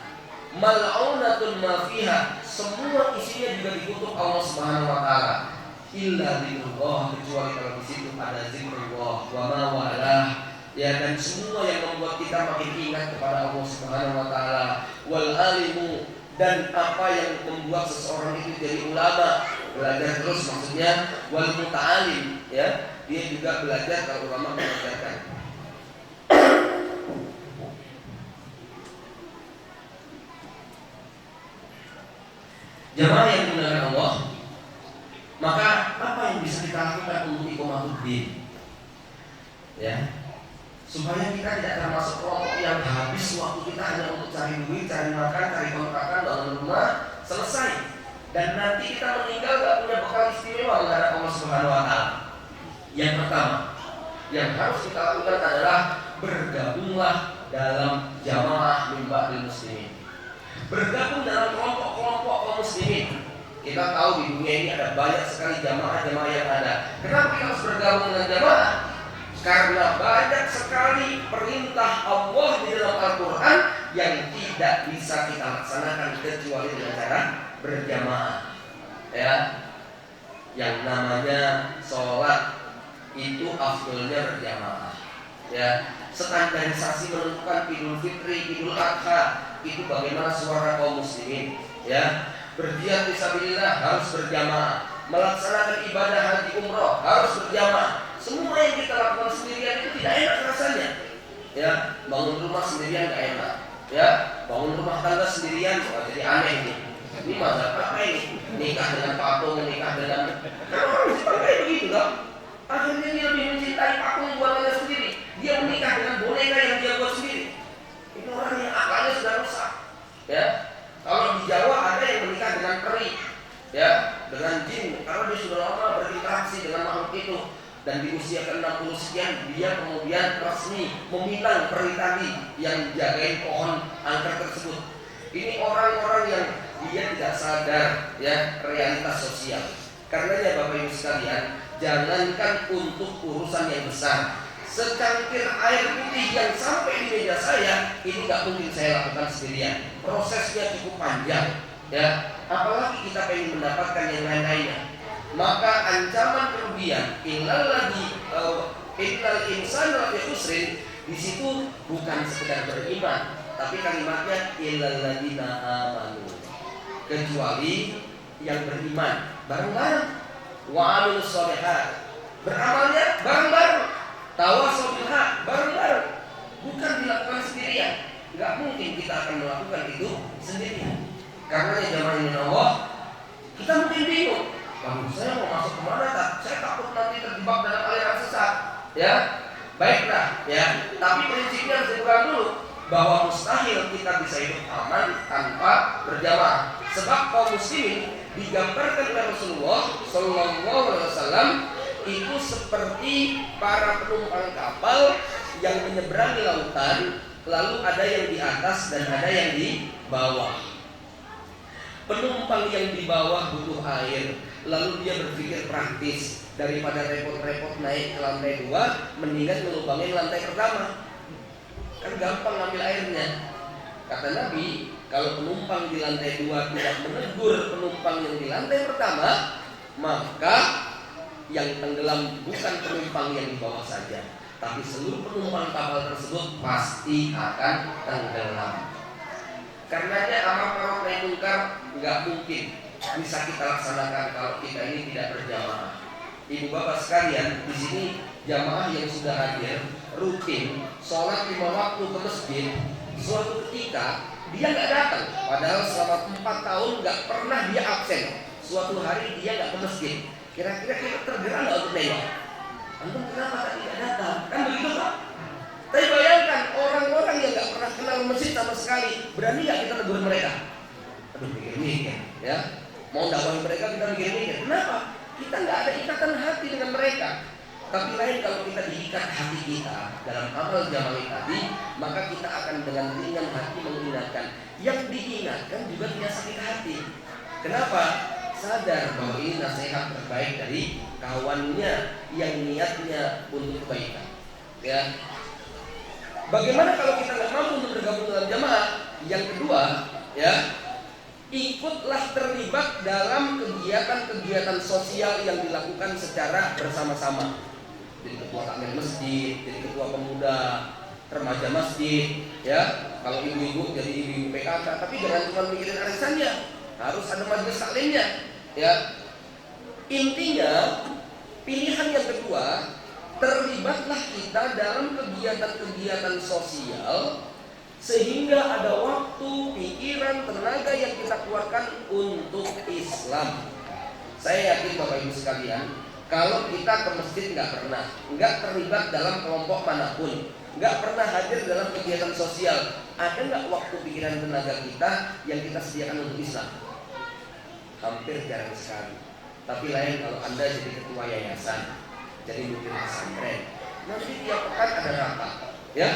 Mal'unatun ma fiha. Semua isinya juga dikutuk Allah Subhanahu Wa Taala. Illa zikrullah, kecuali kalau di situ ada zikrullah wa ma walah. Ya, dan semua yang membuat kita makin ingat kepada Allah Subhanahu Wa Taala. Wal alimu, dan apa yang membuat seseorang itu jadi ulama, belajar terus maksudnya. Wal muta'alim, ya, dia juga belajar. Kalau ulama mengajarkan. Jamaah yang dimuliakan Allah, maka apa yang bisa kita lakukan untuk iqamatul din? supaya kita tidak termasuk kelompok yang habis waktu kita hanya untuk cari duit, cari makan, cari kontrakan, bangun rumah, selesai. Dan nanti kita meninggal gak punya bekal istimewa menghadap Allah Subhanahu Wa Taala. Yang pertama, yang harus kita lakukan adalah bergabunglah dalam jamaah Mimbaril Muslimin. Bergabung dalam kelompok-kelompok kaum muslimin. Kita tahu di dunia ini ada banyak sekali jamaah-jamaah yang ada. Kenapa kita harus bergabung dengan jamaah? Karena banyak sekali perintah Allah di dalam Al-Quran yang tidak bisa kita laksanakan kecuali dengan cara berjamaah. Ya, yang namanya sholat itu afdolnya berjamaah. Ya, standarisasi menentukan Idul Fitri, Idul Adha itu bagaimana suara kaum muslimin. Ya, berjihad fisabilillah harus berjamaah, melaksanakan ibadah haji umroh harus berjamaah. Semua yang kita lakukan sendirian itu tidak enak rasanya. Ya, bangun rumah sendirian gak enak. Ya, bangun rumah tangga sendirian jadi aneh nih. Ini mazhab apa ini? Nikah dengan patung, menikah dengan orang Jepang kayak begitu dong. Akhirnya dia lebih mencintai patung buatannya sendiri. Dia menikah dengan boneka yang dia buat sendiri. Ini orang yang akalnya sudah rusak. Ya, kalau di Jawa ada yang menikah dengan peri, ya, dengan jin, karena dia sudah lama berinteraksi dengan makhluk itu. Dan di usia ke-60 sekian dia kemudian resmi meminang peri tadi yang jagain pohon angker tersebut. Ini orang-orang yang dia tidak sadar ya realitas sosial. Karenanya Bapak Ibu sekalian, jangankan untuk urusan yang besar, secangkir air putih yang sampai di meja saya ini nggak mungkin saya lakukan sendirian. Prosesnya cukup panjang, ya. Apalagi kita pengen mendapatkan yang lain-lainnya. Maka ancaman kerugian innal insana lafi khusrin di situ bukan sekedar beriman, tapi kalimatnya illal ladzina amanu, kecuali yang beriman bareng-bareng, wa amilus sholihat, beramalnya bareng-bareng, tawassaw bil haq bareng-bareng, bukan dilakukan sendirian. Enggak mungkin kita akan melakukan itu sendirian. Karena jamaah ini Allah, kita mungkin bingung. Kamu saya mau masuk kemana tak? Saya takut nanti terjebak dalam aliran sesat. Ya, baiklah. Ya, tapi prinsipnya harus dipegang dulu bahwa mustahil kita bisa hidup aman tanpa berjamaah. Sebab kaum muslimin digambarkan oleh Rasulullah Sallallahu Alaihi Wasallam itu seperti para penumpang kapal yang menyeberangi lautan, lalu ada yang di atas dan ada yang di bawah. Penumpang yang di bawah butuh air, lalu dia berpikir praktis, daripada repot-repot naik ke lantai 2, mendingan ngelubangin lantai pertama, kan gampang ngambil airnya. Kata Nabi, kalau penumpang di lantai 2 tidak menegur penumpang yang di lantai pertama, maka yang tenggelam bukan penumpang yang di bawah saja, tapi seluruh penumpang kapal tersebut pasti akan tenggelam. Karenanya amar ma'ruf nahi munkar nggak mungkin bisa kita laksanakan kalau kita ini tidak berjamaah. Ibu bapak sekalian, di sini jamaah yang sudah hadir rutin sholat 5 waktu ke masjid, suatu ketika dia nggak datang, padahal selama 4 tahun nggak pernah dia absen. Suatu hari dia nggak ke masjid. Kira-kira kita tergerak nggak untuk nengok? Antum kenapa tadi nggak datang? Kan begitu Pak? Tapi bayangkan orang-orang yang nggak pernah kenal masjid sama sekali, berani nggak kita tegur mereka? Aduh, mikir-mikir, ya. Mau dakwahin mereka kita mikir-mikir. Kenapa? Kita nggak ada ikatan hati dengan mereka. Tapi lain kalau kita diikat hati kita dalam amal jamaah tadi, maka kita akan dengan ringan hati mengingatkan. Yang diingatkan juga tidak sakit hati. Kenapa? Sadar bahwa ini nasihat terbaik dari kawannya yang niatnya untuk kebaikan. Ya. Bagaimana kalau kita nggak mampu untuk bergabung dalam jamaah? Yang kedua, ya, ikutlah terlibat dalam kegiatan-kegiatan sosial yang dilakukan secara bersama-sama. Jadi ketua takmir masjid, jadi ketua pemuda remaja masjid, ya. Kalau ibu-ibu jadi ibu PKK, tapi jangan cuma mikirin arisannya, harus ada majelis taklimnya, ya. Intinya pilihan yang kedua, terlibatlah kita dalam kegiatan-kegiatan sosial sehingga ada waktu, pikiran, tenaga yang kita keluarkan untuk Islam. Saya yakin Bapak Ibu sekalian, kalau kita ke masjid nggak terlibat dalam kelompok manapun, nggak pernah hadir dalam kegiatan sosial. Ada nggak waktu pikiran tenaga kita yang kita sediakan untuk Islam? Hampir jarang sekali. Tapi lain kalau Anda jadi ketua yayasan, jadi mungkin pesantren, nanti tiap pekan ada rapat, ya.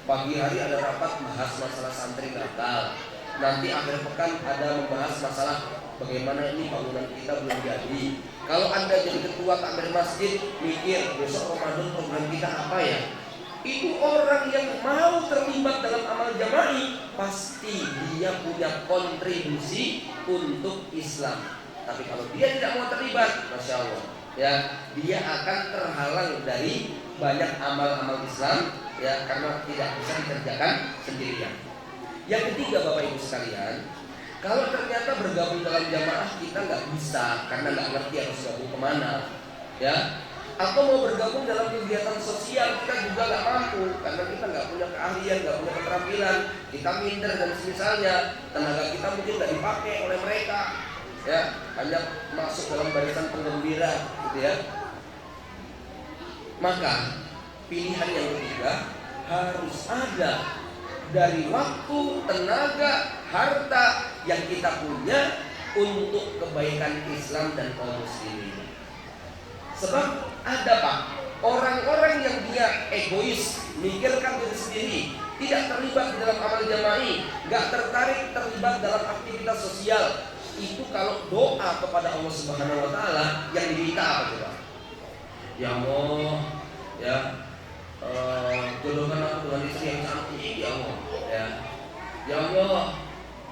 Pagi hari ada rapat bahas masalah santri nakal. Nanti akhir pekan ada membahas masalah bagaimana ini bangunan kita belum jadi. Kalau Anda jadi ketua takmir masjid, mikir besok Ramadan program kita apa ya? Itu orang yang mau terlibat dalam amal jama'i, pasti dia punya kontribusi untuk Islam. Tapi kalau dia tidak mau terlibat, Masya Allah, ya, dia akan terhalang dari banyak amal-amal Islam, ya, karena tidak bisa dikerjakan sendirian. Yang ketiga, Bapak Ibu sekalian, kalau ternyata bergabung dalam jamaah kita nggak bisa karena nggak ngerti harus gabung kemana, ya, atau mau bergabung dalam kegiatan sosial kita juga nggak mampu karena kita nggak punya keahlian, nggak punya keterampilan, kita minder dan semisalnya, tenaga kita mungkin nggak dipakai oleh mereka, ya, hanya masuk dalam barisan penggembira, gitu ya. Maka pilihan yang ketiga harus ada dari waktu, tenaga, harta yang kita punya untuk kebaikan Islam dan kaum muslimin. Sebab ada Pak, orang-orang yang dia egois, mikirkan diri sendiri, tidak terlibat di dalam amal jama'i, nggak tertarik terlibat dalam aktivitas sosial. Itu kalau doa kepada Allah Subhanahu Wa Taala yang diminta apa coba? Ya Allah, ya, jodohkan aku dengan istri yang cantik, ya Allah, ya. Ya Allah,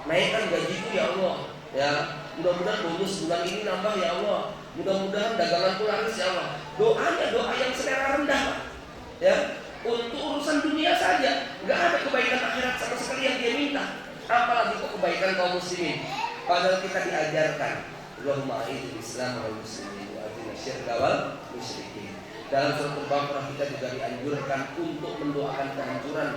naikkan gajiku ya Allah, ya. Mudah-mudahan bonus bulan ini nambah ya Allah. Mudah-mudahan daganganku laris ya Allah. Doanya doa yang selera rendah, ya. Untuk urusan dunia saja, nggak ada kebaikan akhirat sama sekali yang dia minta. Apalagi kebaikan kaum muslimin. Padahal kita diajarkan, Allahumma a'idil Islam wal muslimin wa adil syirka wal musyrikin. Dalam surat Al-Baqarah kita juga dianjurkan untuk mendoakan kehancuran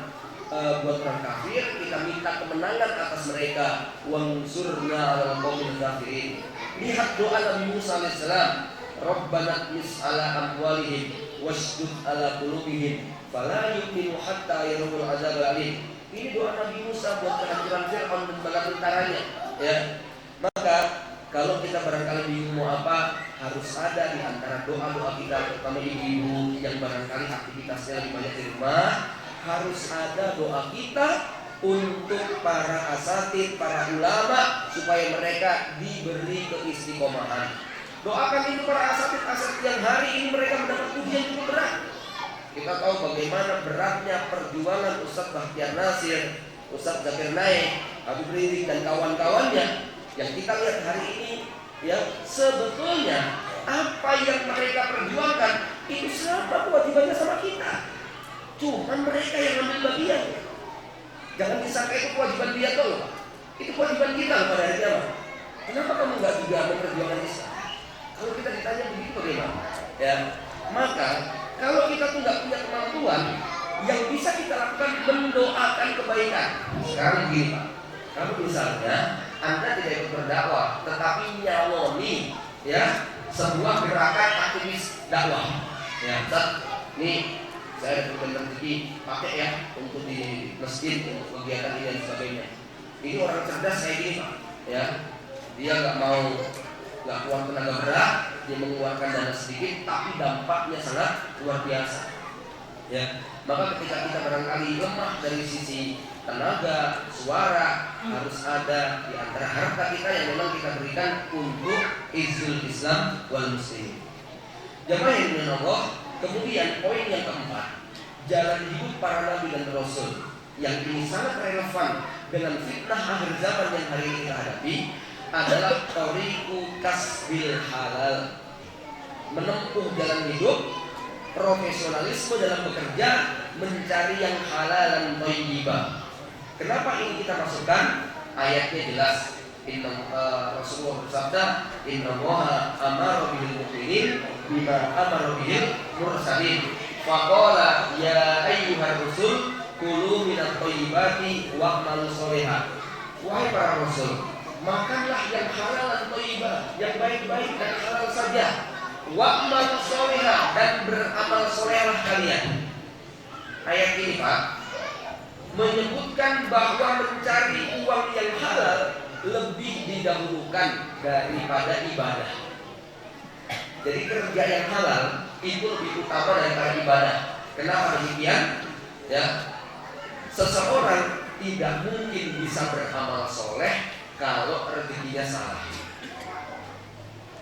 buat orang kafir. Kita minta kemenangan atas mereka. Wansurna 'alal qaumil kafirin. Lihat doa Nabi Musa alaihissalam, Rabbana tmis 'ala amwalihim washdud 'ala qulubihim fala yu'minu hatta yarawul 'adzabal alim. Ini doa Nabi Musa buat kehancuran Fir'aun dan bala tentaranya, ya. Maka kalau kita barangkali bingung mau apa, harus ada di antara doa-doa kita, terutama ibu-ibu yang barangkali aktivitasnya lebih banyak di rumah, harus ada doa kita untuk para asatid, para ulama, supaya mereka diberi keistiqomahan. Doakan itu para asatid yang hari ini mereka mendapat ujian cukup berat. Kita tahu bagaimana beratnya perjuangan Ustadz Bahtiar Nasir, Ustadz Zakir Naik, Habib Rizik dan kawan-kawannya. Yang kita lihat hari ini, ya, sebetulnya apa yang mereka perjuangkan itu sama kewajibannya sama kita. Cuman mereka yang ambil bagian. Jangan disangka itu kewajiban dia tuh. Itu kewajiban kita pada hari kiamat. Kenapa kamu nggak juga memperjuangkan Islam? Kalau kita ditanya begitu bagaimana? Ya, maka kalau kita tuh nggak punya kemampuan, yang bisa kita lakukan mendoakan kebaikan. Sekarang gini Pak, kalau misalnya Anda tidak ikut berdakwah, tetapi nyaloni, ya, sebuah gerakan aktivis dakwah, ya, nih saya berikan rezeki pakai ya untuk di masjid, untuk kegiatan ini dan sebagainya. Ini orang cerdas kayak gini Pak, ya, dia nggak keluar tenaga berat, dia mengeluarkan dana sedikit, tapi dampaknya sangat luar biasa, ya. Maka ketika kita barangkali lemah dari sisi tenaga, suara, harus ada di antara harta kita yang memang kita berikan untuk izul Islam wal muslimin. Jamaah yang dimuliakan Allah. Kemudian poin yang keempat, jalan hidup para nabi dan rasul, yang ini sangat relevan dengan fitnah akhir zaman yang hari ini kita hadapi, adalah thoriqu kasbil halal. Menempuh jalan hidup, profesionalisme dalam bekerja, mencari yang halal dan thayyibah. Kenapa ini kita masukkan? Ayatnya jelas. Rasulullah bersabda, Innallaha amara bihil mu'minin bima amara bihil mursalin. Faqala ya ayyuhar rusul kulu minat thayyibati wa'malu sholihan. Wahai para rasul, makanlah yang halal dan thayyibah, yang baik-baik dan halal saja. Wa'malu sholihan, dan beramal solehlah kalian. Ayat ini Pak menyebutkan bahwa mencari uang yang halal lebih didahulukan daripada ibadah. Jadi kerja yang halal itu lebih utama daripada ibadah. Kenapa demikian? Ya, seseorang tidak mungkin bisa beramal soleh kalau rezekinya salah.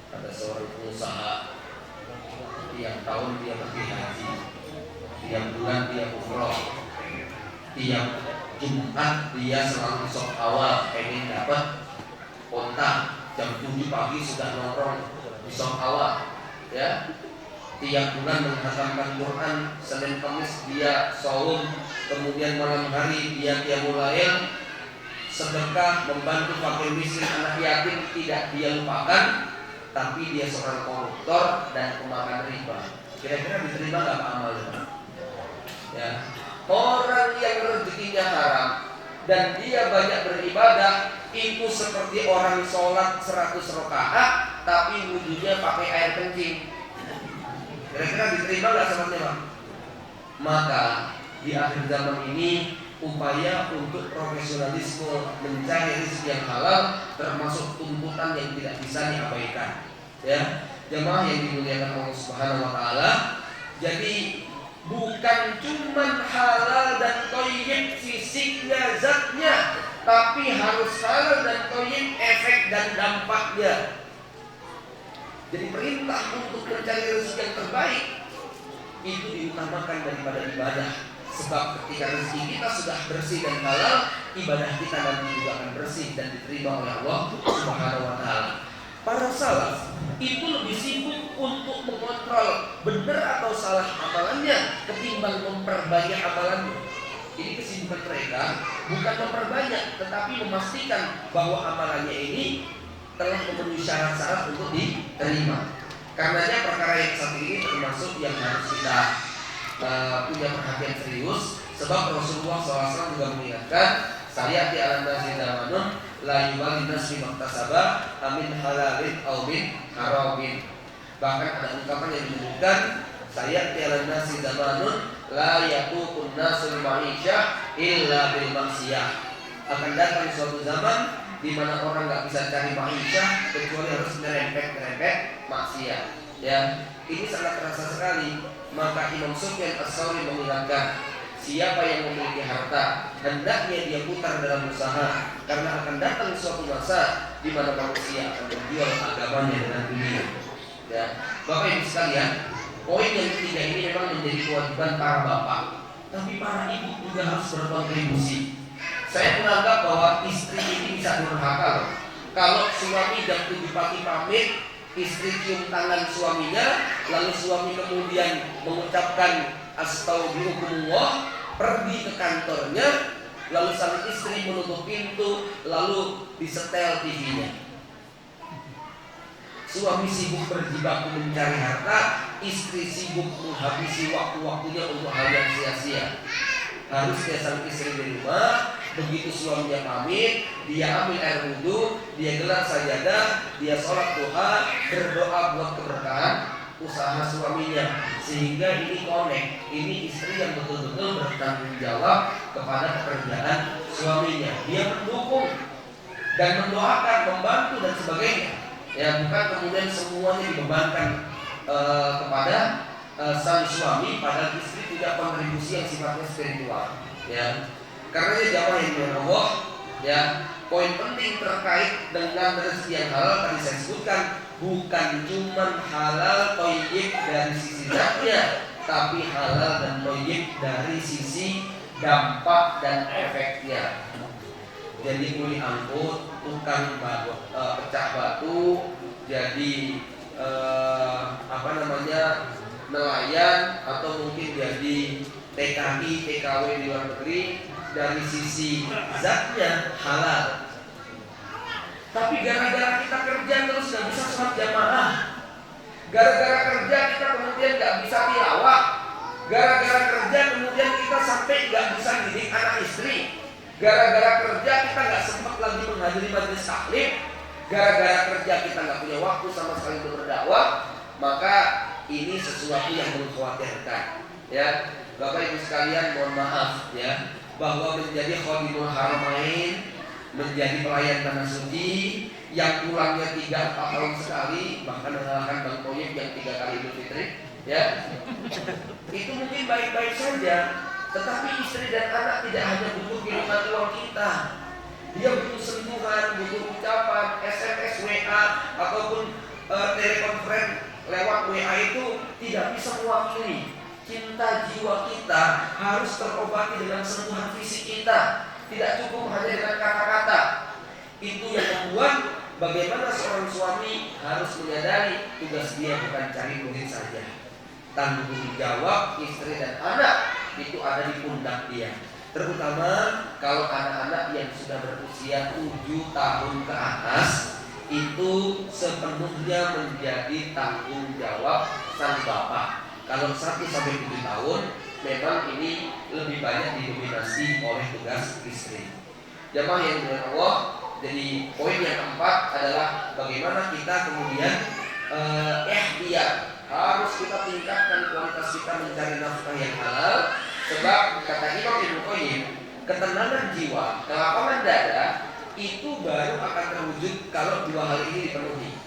Ada seorang pengusaha, tiap tahun dia pergi haji, tiap bulan dia umroh, tiap Jumat dia selalu besok awal pengen dapat onta, jam 7 pagi sudah nongkrong besok awal, ya. Tiap bulan menghatamkan Quran, Senin Kamis dia saum, kemudian malam hari dia qiyamul lail, sedekah, membantu fakir miskin, anak yatim tidak dia lupakan, tapi dia seorang koruptor dan pemakan riba. Kira-kira diterima nggak amalnya? Ya. Orang yang rezekinya haram dan dia banyak beribadah itu seperti orang sholat 100 rakaat tapi wudhunya pakai air kencing. Kira-kira diterima nggak sama Bang? Maka di akhir zaman ini upaya untuk profesionalisme mencari rezeki yang halal termasuk tuntutan yang tidak bisa diabaikan. Ya, jemaah yang dimuliakan Allah Subhanahu Wa Taala. Jadi bukan cuman halal dan thayyib fisiknya, zatnya, tapi harus halal dan thayyib efek dan dampaknya. Jadi perintah untuk mencari rezeki yang terbaik itu diutamakan daripada ibadah. Sebab ketika rezeki kita sudah bersih dan halal, ibadah kita nanti juga akan bersih dan diterima oleh Allah Subhanahu Wa Taala. Para salaf itu lebih sibuk untuk mengontrol benar atau salah amalannya ketimbang memperbanyak amalannya. Jadi kesibukan mereka bukan memperbanyak, tetapi memastikan bahwa amalannya ini telah memenuhi syarat-syarat untuk diterima. Karenanya perkara yang satu ini termasuk yang harus kita punya perhatian serius. Sebab Rasulullah SAW juga mengingatkan, saya di alam nasi zamanun la yuwali nasi maktasaba amin halalin aw min haramin. Bahkan ada ungkapan yang menyebutkan, saya di alam nasi zamanun la yakukun nasul ma'isyah illa bil maksiyah. Akan datang suatu zaman di mana orang nggak bisa cari ma'isyah kecuali harus merempet maksiat. Ya, ini sangat terasa sekali. Maka Imam Sufyan Ats-Tsauri mengingatkan, siapa yang memiliki harta hendaknya dia putar dalam usaha, karena akan datang suatu masa di mana manusia akan menjual agamanya dengan dunia. Ya, Bapak Ibu sekalian, poin yang ketiga ini memang menjadi kewajiban para bapak, tapi para ibu juga harus berkontribusi. Saya menganggap bahwa istri ini bisa durhaka. Kalau suami jam 7 pagi pamit, istri cium tangan suaminya, lalu suami kemudian mengucapkan astagfirullah, pergi ke kantornya, lalu sang istri menutup pintu, lalu disetel TV-nya. Suami sibuk berjibaku mencari harta, istri sibuk menghabisi waktu-waktunya untuk hal yang sia-sia. Harusnya sang istri di rumah, begitu suaminya pamit, dia ambil air wudhu, dia gelar sajadah, dia sholat duha, berdoa buat keberkahan usaha suaminya, sehingga ini connect, ini istri yang betul-betul bertanggung jawab kepada pekerjaan suaminya. Dia mendukung dan mendoakan, membantu dan sebagainya. Ya, bukan kemudian semuanya dibebankan kepada sang suami, padahal istri tidak kontribusi yang sifatnya spiritual. Ya, karena jamaah yang dimuliakan Allah, ya, poin penting terkait dengan rezeki yang halal tadi saya sebutkan, bukan cuma halal thayyib dari sisi zatnya, tapi halal dan thayyib dari sisi dampak dan efeknya. Jadi kuli angkut, tukang pecah batu, jadi nelayan, atau mungkin jadi TKI, TKW di luar negeri, dari sisi zatnya halal. Tapi gara-gara kita kerja terus gak bisa sholat jamaah, gara-gara kerja kita kemudian gak bisa tilawah, gara-gara kerja kemudian kita sampai gak bisa didik anak istri, gara-gara kerja kita gak sempat lagi menghadiri majelis taklim, gara-gara kerja kita gak punya waktu sama sekali untuk berdakwah, maka ini sesuatu yang mengkhawatirkan. Ya, Bapak Ibu sekalian, mohon maaf ya, bahwa menjadi Khadimul Haramain, menjadi pelayan tanah suci yang pulangnya 3-4 tahun sekali, bahkan mengalahkan Bang Toyib yang 3 kali Idul Fitri, ya, itu mungkin baik-baik saja. Tetapi istri dan anak tidak hanya butuh kiriman uang kita, dia butuh sentuhan, butuh ucapan, SMS, WA, ataupun telekonferensi lewat WA itu tidak bisa mewakili cinta jiwa kita. Harus terobati dengan sentuhan fisik kita, tidak cukup hanya dengan kata-kata. Itu yang membuat bagaimana seorang suami harus menyadari tugas dia bukan cari duit saja. Tanggung jawab istri dan anak itu ada di pundak dia. Terutama kalau anak-anak yang sudah berusia 7 tahun ke atas, itu sepenuhnya menjadi tanggung jawab sang bapak. Kalau 1 sampai 7 tahun, memang ini lebih banyak didominasi oleh tugas istri. Jamaah yang dimuliakan Allah, jadi poin yang keempat adalah bagaimana kita kemudian harus kita tingkatkan kualitas kita mencari nafkah yang halal. Sebab kata Imam Ibnu Qayyim, ketenangan jiwa, kelapangan dada itu baru akan terwujud kalau 2 hal ini dipenuhi.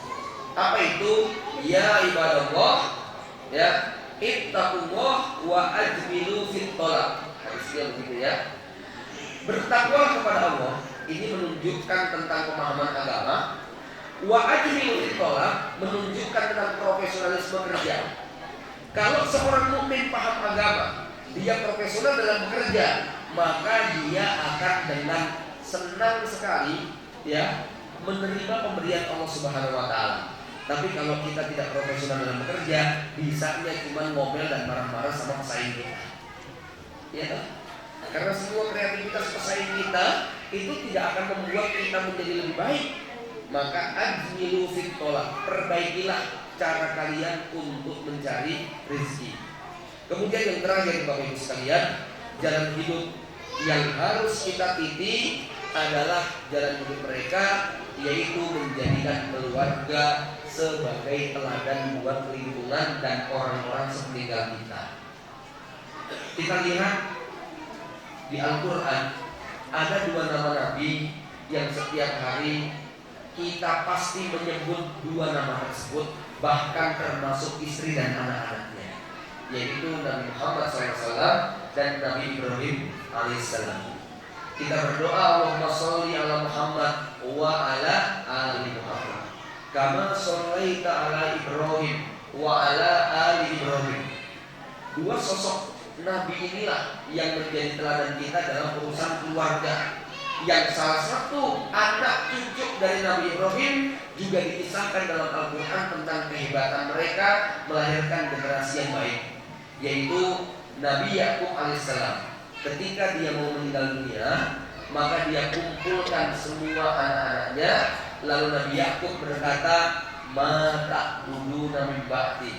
Apa itu? Ya ibadallah, ya, ittaqullah wa ajmilu fit thalab. Hadisnya begitu ya. Bertakwa kepada Allah ini menunjukkan tentang pemahaman agama. Wa ajmilu fit thalab menunjukkan tentang profesionalisme kerja. Kalau seorang mukmin paham agama, dia profesional dalam bekerja, maka dia akan dengan senang sekali ya menerima pemberian Allah Subhanahu wa taala. Tapi kalau kita tidak profesional dalam bekerja, bisanya cuma ngomel dan marah-marah sama pesaing kita. Ya kan? Karena semua kreativitas pesaing kita itu tidak akan membuat kita menjadi lebih baik. Maka ajmilu fit thalab, perbaikilah cara kalian untuk mencari rezeki. Kemudian yang terakhir Bapak Ibu sekalian, jalan hidup yang harus kita titi adalah jalan hidup mereka, yaitu menjadikan keluarga sebagai teladan buat lingkungan dan orang-orang sepeninggal kita. Kita lihat di Al-Quran ada 2 nama Nabi yang setiap hari kita pasti menyebut 2 nama tersebut, bahkan termasuk istri dan anak-anaknya, yaitu Nabi Muhammad SAW dan Nabi Ibrahim alaihissalam. Kita berdoa, Allahumma sholli ala Muhammad wa ala ali Muhammad kama shallaita ala Ibrahim wa ala ali Ibrahim. 2 sosok Nabi inilah yang menjadi teladan kita dalam urusan keluarga, yang salah satu anak cucu dari Nabi Ibrahim juga dikisahkan dalam Al-Quran tentang kehebatan mereka melahirkan generasi yang baik, yaitu Nabi Yakub alaihissalam. Ketika dia mau meninggal dunia, maka dia kumpulkan semua anak-anaknya. Lalu Nabi Yakub berkata, ma ta'buduna min ba'di.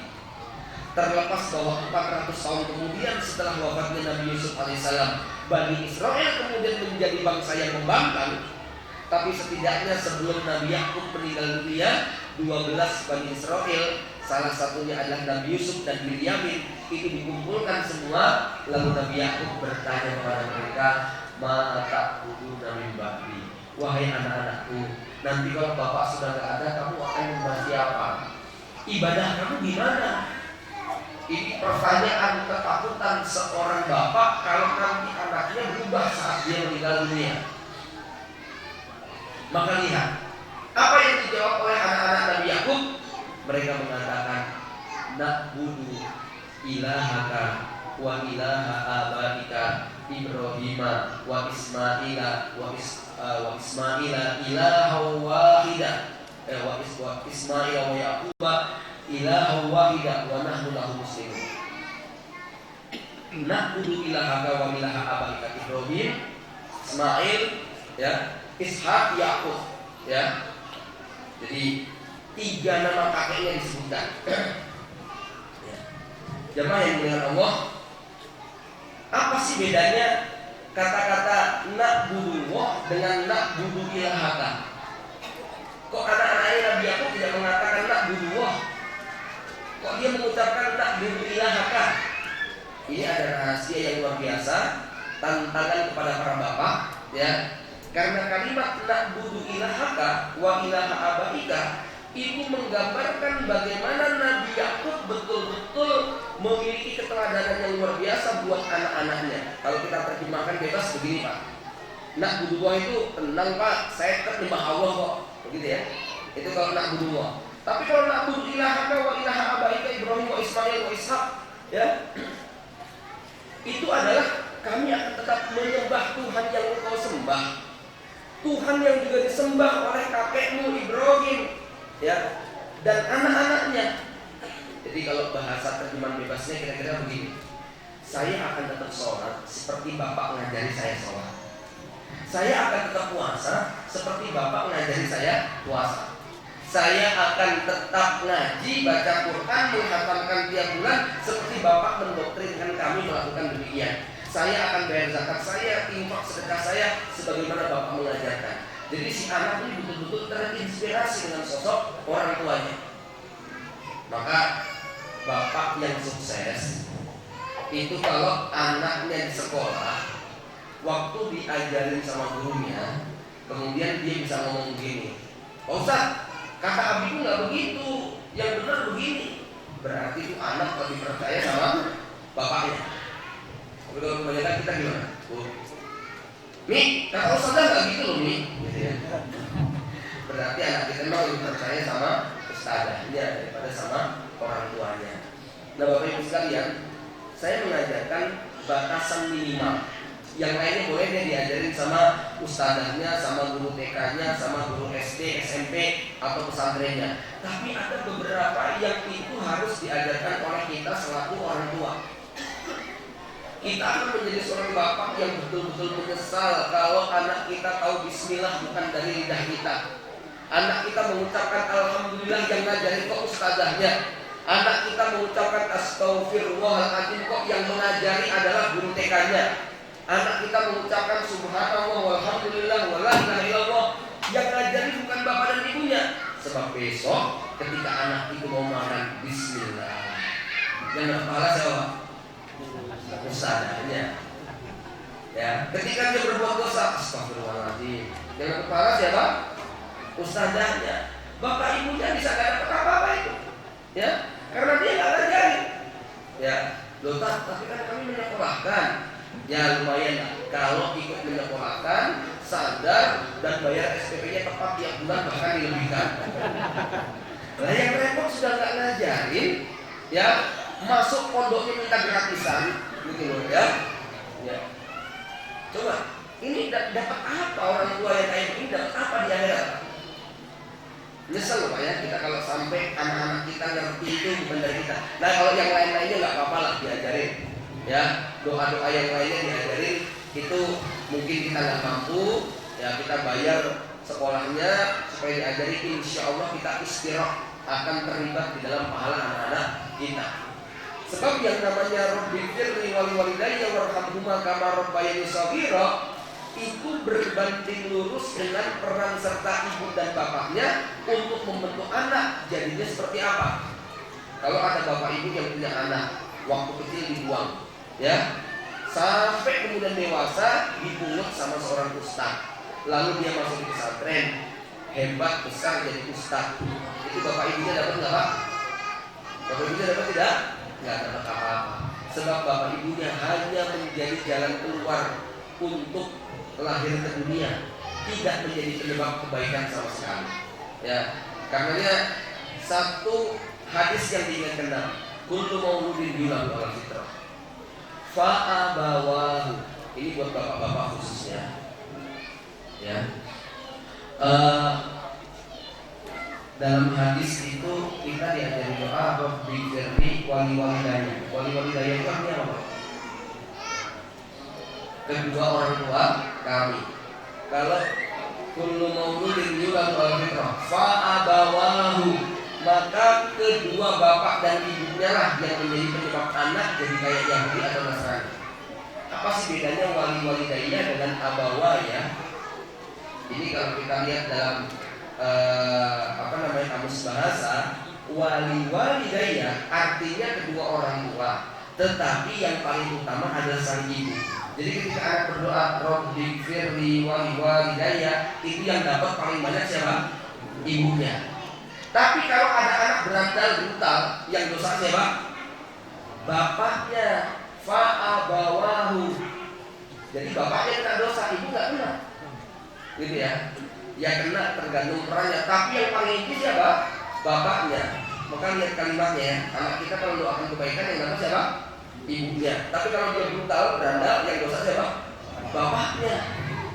Terlepas bahwa 400 tahun kemudian setelah wafatnya Nabi Yusuf alaihissalam, Bani Israel kemudian menjadi bangsa yang membangkang. Tapi setidaknya sebelum Nabi Yakub meninggal dunia, 12 Bani Israel, salah satunya adalah Nabi Yusuf dan Binyamin, itu dikumpulkan semua. Lalu Nabi Yakub bertanya kepada mereka, ma ta'buduna min ba'di. Wahai anak-anakku, nanti kalau bapak sudah tidak ada, kamu akan membahas siapa? Ibadah kamu gimana? Ini pertanyaan ketakutan seorang bapak kalau nanti anaknya berubah saat dia meninggal dunia. Maka lihat apa yang dijawab oleh anak-anak Nabi Yakub. Mereka mengatakan, na'budu ilahaka wa ilaha abaika Ibrahima wa Ismaila wa Ismaila ilaha wahida wa Ismaila wa Yaquba ilaha wahida wa nahnu lahu muslimun. Na'budu ilahaka wa ilaha abaika Ibrahim, Ismail, ya, Ishak, Yakub, ya. Jadi 3 nama kakeknya disebutkan. Ya. Jemaah yang dimuliakan Allah, apa sih bedanya kata-kata na'budullah dengan na'budu ilahaka? Kok anak-anaknya Nabi Yakub tidak mengatakan na'budullah? Kok dia mengucapkan na'budu ilahaka? Ini ada rahasia yang luar biasa, tantangan kepada para bapak, ya. Karena kalimat na'budu ilahaka wa ilaha abaika itu menggambarkan bagaimana Nabi Yakub betul-betul memiliki keteladanan yang luar biasa buat anak-anaknya. Kalau kita terjemahkan bebas begini, Pak. Na'budullah itu tenang, Pak, saya kan nyembah Allah kok, begitu ya. Itu kalau na'budullah. Tapi kalau na'budu ilahaka wa ilaha abaika Ibrahim wa Ismail wa Ishaq, ya, itu adalah kami akan tetap menyembah Tuhan yang engkau sembah, Tuhan yang juga disembah oleh kakekmu Ibrahim, ya, dan anak-anaknya. Jadi kalau bahasa terjemahan bebasnya kira-kira begini: saya akan tetap sholat seperti bapak mengajari saya sholat. Saya akan tetap puasa seperti bapak mengajari saya puasa. Saya akan tetap ngaji, baca Quran, menghatamkan tiap bulan seperti bapak mendoktrinkan kami melakukan demikian. Saya akan bayar zakat saya, infak sedekah saya sebagaimana bapak mengajarkan. Jadi si anak ini betul-betul terinspirasi dengan sosok orang tuanya. Maka bapak yang sukses itu kalau anaknya di sekolah, waktu diajarin sama gurunya, kemudian dia bisa ngomong begini, "Pak Ustadz, kata abiku nggak begitu, yang benar begini." Berarti itu anak lebih percaya sama bapaknya. Tapi kalau kebanyakan kita gimana? Mi, kata Ustazah nggak gitu loh, Mi, gitu ya. Berarti anak kita memang lebih percaya sama ustazahnya daripada sama orang tuanya. Nah, Bapak Ibu sekalian, saya mengajarkan batasan minimal. Yang lainnya boleh dia diajarin sama ustazahnya, sama guru TK-nya, sama guru SD, SMP, atau pesantrennya. Tapi ada beberapa yang itu harus diajarkan oleh kita selaku orang tua. Kita akan menjadi seorang bapak yang betul-betul menyesal kalau anak kita tahu bismillah bukan dari lidah kita. Anak kita mengucapkan alhamdulillah yang ngajarin kok ustazahnya. Anak kita mengucapkan astagfirullahaladzim kok yang mengajari adalah guru TK-nya. Anak kita mengucapkan subhanallah walhamdulillah wala ilaha illallah yang ngajari bukan bapak dan ibunya. Sebab besok ketika anak itu mau makan bismillah, yang kepala siapa? Ustazahnya. Ya, ketika dia berbuat dosa, astagfirullahaladzim, yang kepala siapa? Ustazahnya. Bapak ibunya bisa gak dapat apa-apa itu, ya, karena dia nggak ngajarin. Ya, loh, tapi kan kami menyekolahkan. Ya lumayan lah. Kalau ikut menyekolahkan, sadar dan bayar SPP-nya tepat tiap bulan, bahkan dilebihkan. Nah yang repot sudah nggak ngajarin, ya, masuk pondoknya minta gratisan, gitu loh, ya. Ya. Coba, ini dapat apa orang tua yang kayak begini? Dapat apa di akhirat? Nyesel loh Pak ya, kita kalau sampai anak-anak kita ngerti itu bukan dari kita. Nah kalau yang lain-lainnya nggak apa-apa lah diajarin, ya, doa-doa yang lainnya diajarin. Itu mungkin kita nggak mampu, ya kita bayar sekolahnya supaya diajari. Insya Allah kita istirahat akan terlibat di dalam pahala anak-anak kita. Sebab yang namanya Rabbighfirli wali walidayya warhamhuma kama rabbayani shaghira itu berbanding lurus dengan peran serta ibu dan bapaknya untuk membentuk anak jadinya seperti apa. Kalau ada bapak ibu yang punya anak waktu kecil dibuang, ya, sampai kemudian dewasa dipungut sama seorang ustaz, lalu dia masuk di pesantren, hebat besar jadi ustaz, itu bapak ibunya dapat nggak Pak? Bapak ibunya dapat tidak? Nggak dapat apa-apa. Sebab bapak ibunya hanya menjadi jalan keluar untuk lahir ke dunia, tidak menjadi penyebab kebaikan sama sekali. Ya, karenanya satu hadis yang diingatkan, kullu mauludin yuladu ala fitrah fa'abawahu. Ini buat bapak-bapak khususnya. Ya. Dalam hadis itu kita diajari doa Rabbighfirli wali walidayya. Wali walidayya itu artinya apa? Kedua orang tua kami. Kalau kullu mauludin yuladu ala fitrah fa'abawahu, maka kedua bapak dan ibunya lah yang menjadi penyebab anak jadi kayak Yahudi atau Nasrani. Apa sih bedanya wali walidayya dengan abawaya? Ini kalau kita lihat dalam kamus bahasa, wali walidayya artinya kedua orang tua. tetapi yang paling utama adalah sang ibu. Jadi ketika anak berdoa Rabbi firli walidayya, itu yang dapat paling banyak siapa? Ibunya. Tapi kalau ada anak berandal brutal, yang dosa siapa? Bapaknya. Fa'abawahu. Jadi bapaknya kena dosa, ibu nggak kena. Gitu ya. Ya kena tergantung perannya. Tapi yang paling inti siapa? Bapaknya. Maka lihat kalimatnya ya. Anak kita kalau doakan kebaikan yang dapat siapa? Ibunya. Tapi kalau dia brutal, berandal, yang dosa siapa? Bapaknya.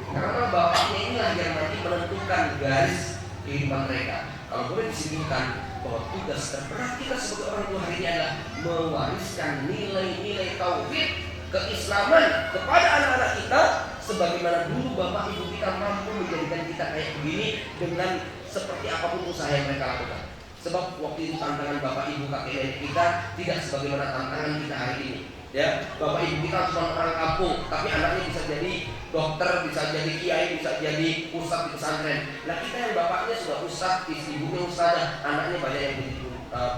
Karena bapaknya inilah yang nanti menentukan garis kehidupan mereka. Kalau boleh disimpulkan bahwa tugas terberat kita sebagai orang tua hari ini adalah mewariskan nilai-nilai tauhid keislaman kepada anak-anak kita, sebagaimana dulu bapak ibu kita mampu menjadikan kita kayak begini dengan seperti apapun usaha yang mereka lakukan. Sebab waktu itu tantangan bapak ibu kakek nenek kita tidak sebagaimana tantangan kita hari ini. Ya, bapak ibu kita cuma orang kampung, tapi anaknya bisa jadi dokter, bisa jadi kiai, bisa jadi ustadz di pesantren. Nah kita yang bapaknya sudah ustadz, ibunya ustadzah, anaknya banyak yang jadi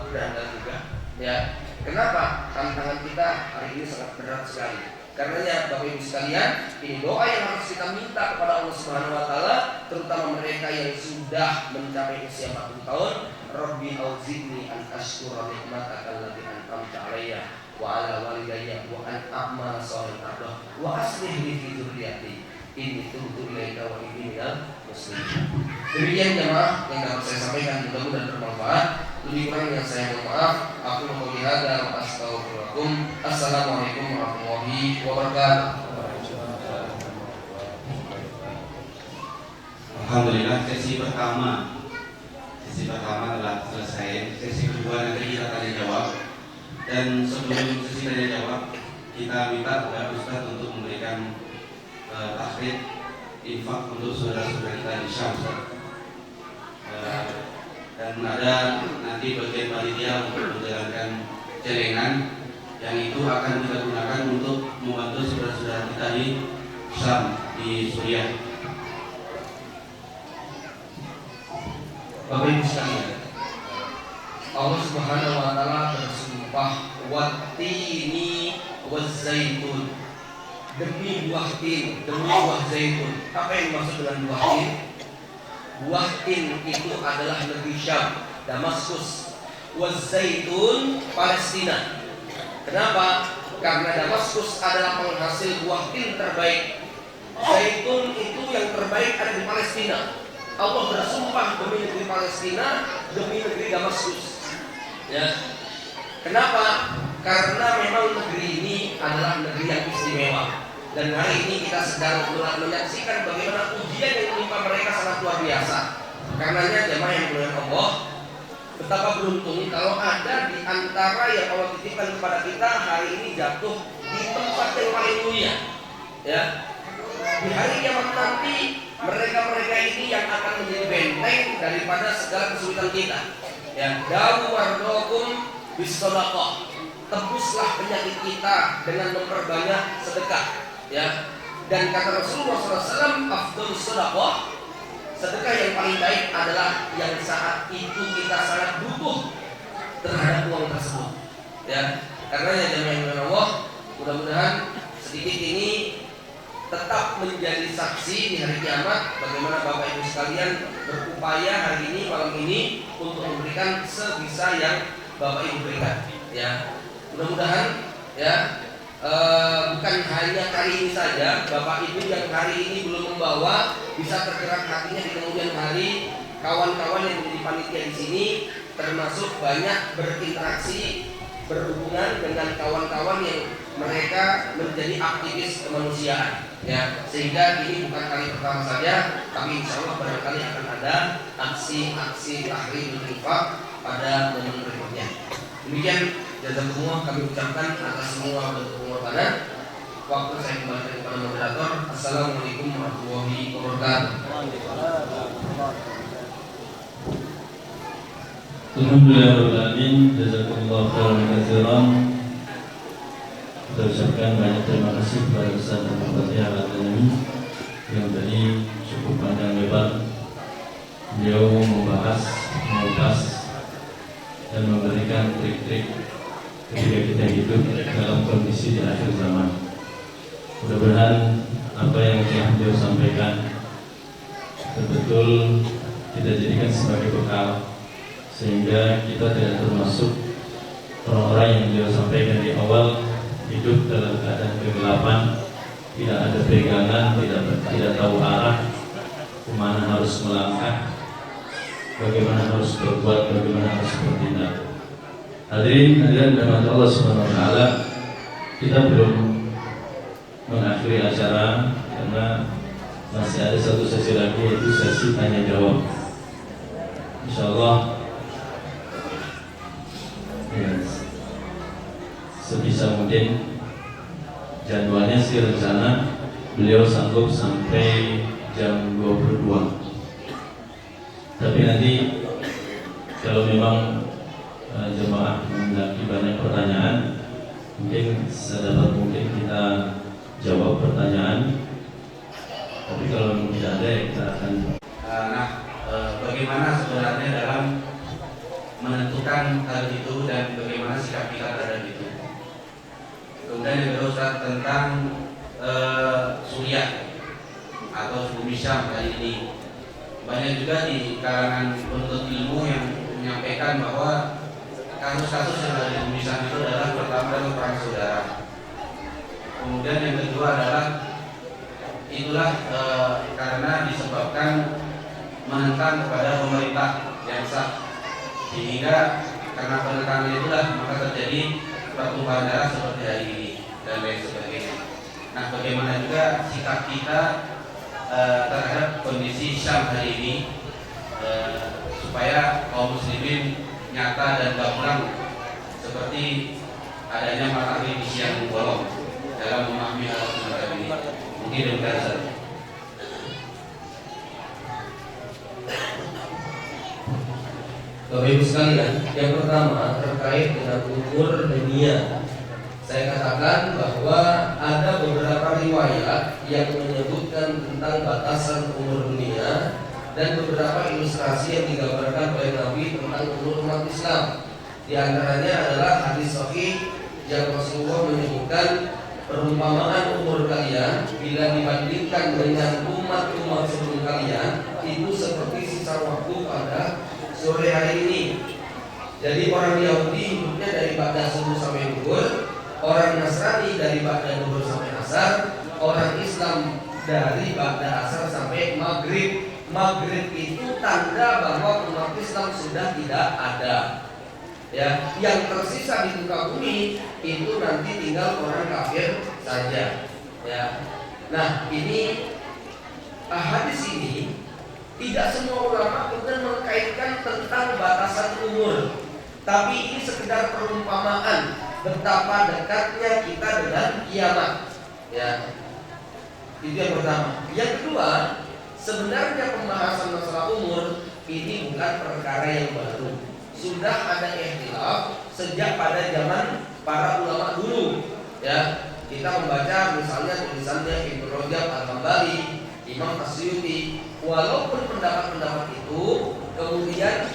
berandal juga. Ya, kenapa? Tantangan kita hari ini sangat berat sekali. Karenanya bapak ibu sekalian, ini doa yang harus kita minta kepada Allah Subhanahu Wa Taala, terutama mereka yang sudah mencapai usia 40 tahun. Rabbi auzi'ni an ashkura nikmataka allati an'amta 'alayya wa 'ala walidayya wa an a'mala shalihan wa aslih li fi dzurriyyati inni tubtu ilaika wa inni minal muslimin. Demikian jemaah yang dapat saya sampaikan, mudah-mudahan bermanfaat. Lebih kurang yang saya mohon maaf. Aku qouli hadza wa astaghfirullakum. Assalamualaikum warahmatullahi wabarakatuh. Alhamdulillah, sesi pertama telah selesai. Sesi kedua nanti kita tanya jawab. Dan sebelum sesi tanya jawab, kita minta kepada Ustaz untuk memberikan takhrid infak untuk saudara-saudara kita di Syam. Dan ada nanti bagian panitia untuk menjalankan celengan yang itu akan kita gunakan untuk membantu saudara-saudara kita di Syam, di Suriah. Bapak ibu sekalian, Allah Subhanahu Wa Taala bersumpah wattini wazzaitun, demi buah tin, demi buah zaitun. Apa yang dimaksud dengan buah tin? Buah tin itu adalah negeri Syam, Damaskus. Wazzaitun, Palestina. Kenapa? Karena Damaskus adalah penghasil buah tin terbaik. Zaitun itu yang terbaik ada di Palestina. Allah bersumpah demi negeri Palestina, demi negeri Damaskus. Ya. Kenapa? Karena memang negeri ini adalah negeri yang istimewa. Dan hari ini kita sedang menyaksikan bagaimana ujian yang menimpa mereka sangat luar biasa. Karenanya jemaah yang dimuliakan Allah, betapa beruntung kalau ada di antara yang Allah titipkan kepada kita hari ini jatuh di tempat yang paling mulia. Ya. Di hari kiamat nanti mereka ini yang akan menjadi benteng daripada segala kesulitan kita. Ya, dawu wardokum bisolaqah. Tebuslah penyakit kita dengan memperbanyak sedekah. Ya, dan kata Rasulullah SAW, afdhalus sedekah, sedekah yang paling baik adalah yang saat itu kita sangat butuh terhadap uang tersebut. Ya, karena ya jemaah Allah, mudah-mudahan sedikit ini tetap menjadi saksi di hari kiamat bagaimana Bapak Ibu sekalian berupaya hari ini malam ini untuk memberikan sebisa yang Bapak Ibu berikan. Ya, mudah-mudahan ya bukan hanya kali ini saja Bapak Ibu yang hari ini belum membawa bisa tergerak hatinya di kemudian hari. Kawan-kawan yang menjadi panitia di sini termasuk banyak berinteraksi berhubungan dengan kawan-kawan yang mereka menjadi aktivis kemanusiaan. Ya, sehingga ini bukan kali pertama saja, tapi insya Allah barangkali akan ada aksi-aksi tahrir infak pada momen berikutnya. Demikian jazakumullah kami ucapkan atas semua bentuk pengorbanan. Waktu saya kembalikan kepada moderator. Assalamualaikum warahmatullahi wabarakatuh. Alhamdulillahirrahmanirrahim. Jazakumullah khairan katsiran. Kita ucapkan banyak terima kasih kepada Ustaz Al-Fatihah Al-Tanami yang tadi cukup panjang lebar. Beliau membahas, mengupas dan memberikan trik-trik ketika kita hidup dalam kondisi di akhir zaman. Mudah-mudahan apa yang telah beliau sampaikan betul-betul kita jadikan sebagai bekal, sehingga kita tidak termasuk orang-orang yang beliau sampaikan di awal, hidup dalam keadaan kegelapan, tidak ada pegangan, tidak tahu arah, kemana harus melangkah, bagaimana harus berbuat, bagaimana harus bertindak. Hadirin rahmat Allah Subhanahu wa taala, kita belum mengakhiri acara karena masih ada satu sesi lagi, yaitu sesi tanya jawab. Insyaallah ya, sebisa mungkin jadwalnya sih rencana beliau sanggup sampai jam 22. Tapi nanti kalau memang jemaah menghendaki banyak pertanyaan, mungkin sedapat mungkin kita jawab pertanyaan. Tapi kalau memang tidak ada, ya kita akan. Bagaimana sebenarnya dalam menentukan hal itu dan bagaimana sikap kita terhadap itu. Kemudian yang kedua Ustaz, tentang Suriah atau Bumi Syam kali ini. Banyak juga di kalangan penuntut ilmu yang menyampaikan bahwa kasus-kasus yang ada di Bumi Syam itu adalah pertama adalah perang saudara. Kemudian yang kedua adalah itulah karena disebabkan menentang kepada pemerintah yang sah, sehingga karena penentangan itulah maka terjadi pertumpahan darah seperti hari ini dan lain sebagainya. Nah, bagaimana juga sikap kita terhadap kondisi Syam hari ini supaya kaum muslimin nyata dan gamblang seperti adanya matahari di siang bolong dalam memahami hal semacam ini. Mungkin demikian saja. Bapak Ibu sekalian, yang pertama terkait dengan umur dunia. Saya katakan bahwa ada beberapa riwayat yang menyebutkan tentang batasan umur dunia dan beberapa ilustrasi yang digambarkan oleh Nabi tentang umur umat Islam. Di antaranya adalah hadis sahih yang Rasulullah menyebutkan perumpamaan umur kalian bila dibandingkan dengan umat-umat sebelum kalian itu seperti sisa waktu pada sore hari ini. Jadi orang Yahudi hidupnya dari ba'da subuh sampai zuhur, orang Nasrani dari ba'da zuhur sampai asar, orang Islam dari ba'da asar sampai maghrib. Maghrib itu tanda bahwa umat Islam sudah tidak ada. Ya, yang tersisa di muka bumi itu nanti tinggal orang kafir saja. Ya. Nah, ini hadis ini tidak semua ulama kemudian mengkaitkan tentang batasan umur, tapi ini sekedar perumpamaan betapa dekatnya kita dengan kiamat. Ya, itu yang pertama. Yang kedua, sebenarnya pembahasan masalah umur ini bukan perkara yang baru. Sudah ada ikhtilaf sejak pada zaman para ulama dulu. Ya, kita membaca misalnya tulisannya Ibnu Rajab Al-Hambali, Imam Asyuti. Walaupun pendapat-pendapat itu kemudian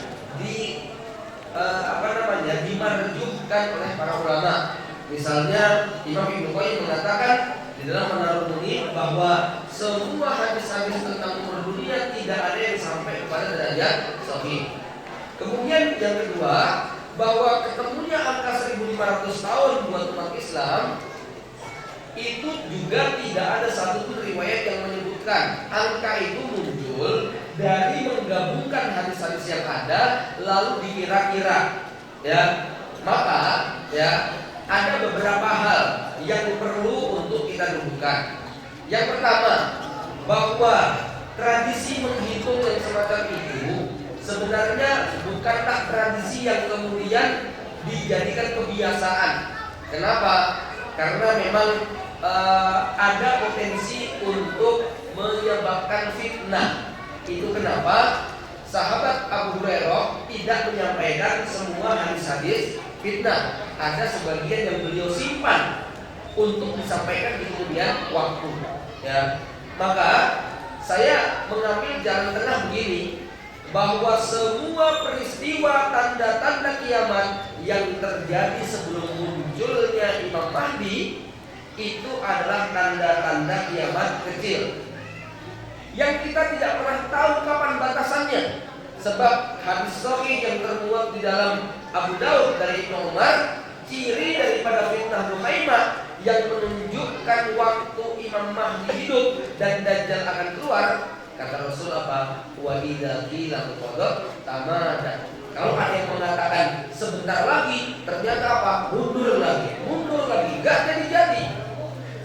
dimarjuhkan oleh para ulama. Misalnya Imam Ibnu Qayyim mengatakan di dalam Manarul Munib bahwa semua hadis-hadis tentang umur dunia tidak ada yang sampai kepada derajat sahih. Kemudian yang kedua, bahwa ketemunya angka 1500 tahun buat umat Islam itu juga tidak ada satupun riwayat yang menyebutkan. Angka itu muncul dari menggabungkan hadis-hadis yang ada lalu dikira-kira. Ya, maka ya ada beberapa hal yang perlu untuk kita dudukkan. Yang pertama, bahwa tradisi menghitung yang semacam itu sebenarnya bukanlah tradisi yang kemudian dijadikan kebiasaan. Kenapa? Karena memang ada potensi untuk menyebabkan fitnah. Itu kenapa sahabat Abu Hurairah tidak menyampaikan semua hadis-hadis fitnah. Ada sebagian yang beliau simpan untuk disampaikan di kemudian waktu. Ya, maka saya mengambil jalan tengah begini. bahwa semua peristiwa tanda-tanda kiamat yang terjadi sebelum munculnya Imam Mahdi itu adalah tanda-tanda kiamat kecil yang kita tidak pernah tahu kapan batasannya. Sebab hadis sahih yang termuat di dalam Abu Daud dari Ibnu Umar, ciri daripada fitnah Duhaimah yang menunjukkan waktu Imam Mahdi hidup dan Dajjal akan keluar, kata Rasul apa? Wa idza qila qad tamada. Kalau ada yang mengatakan sebentar lagi, ternyata apa? Mundur lagi, enggak jadi.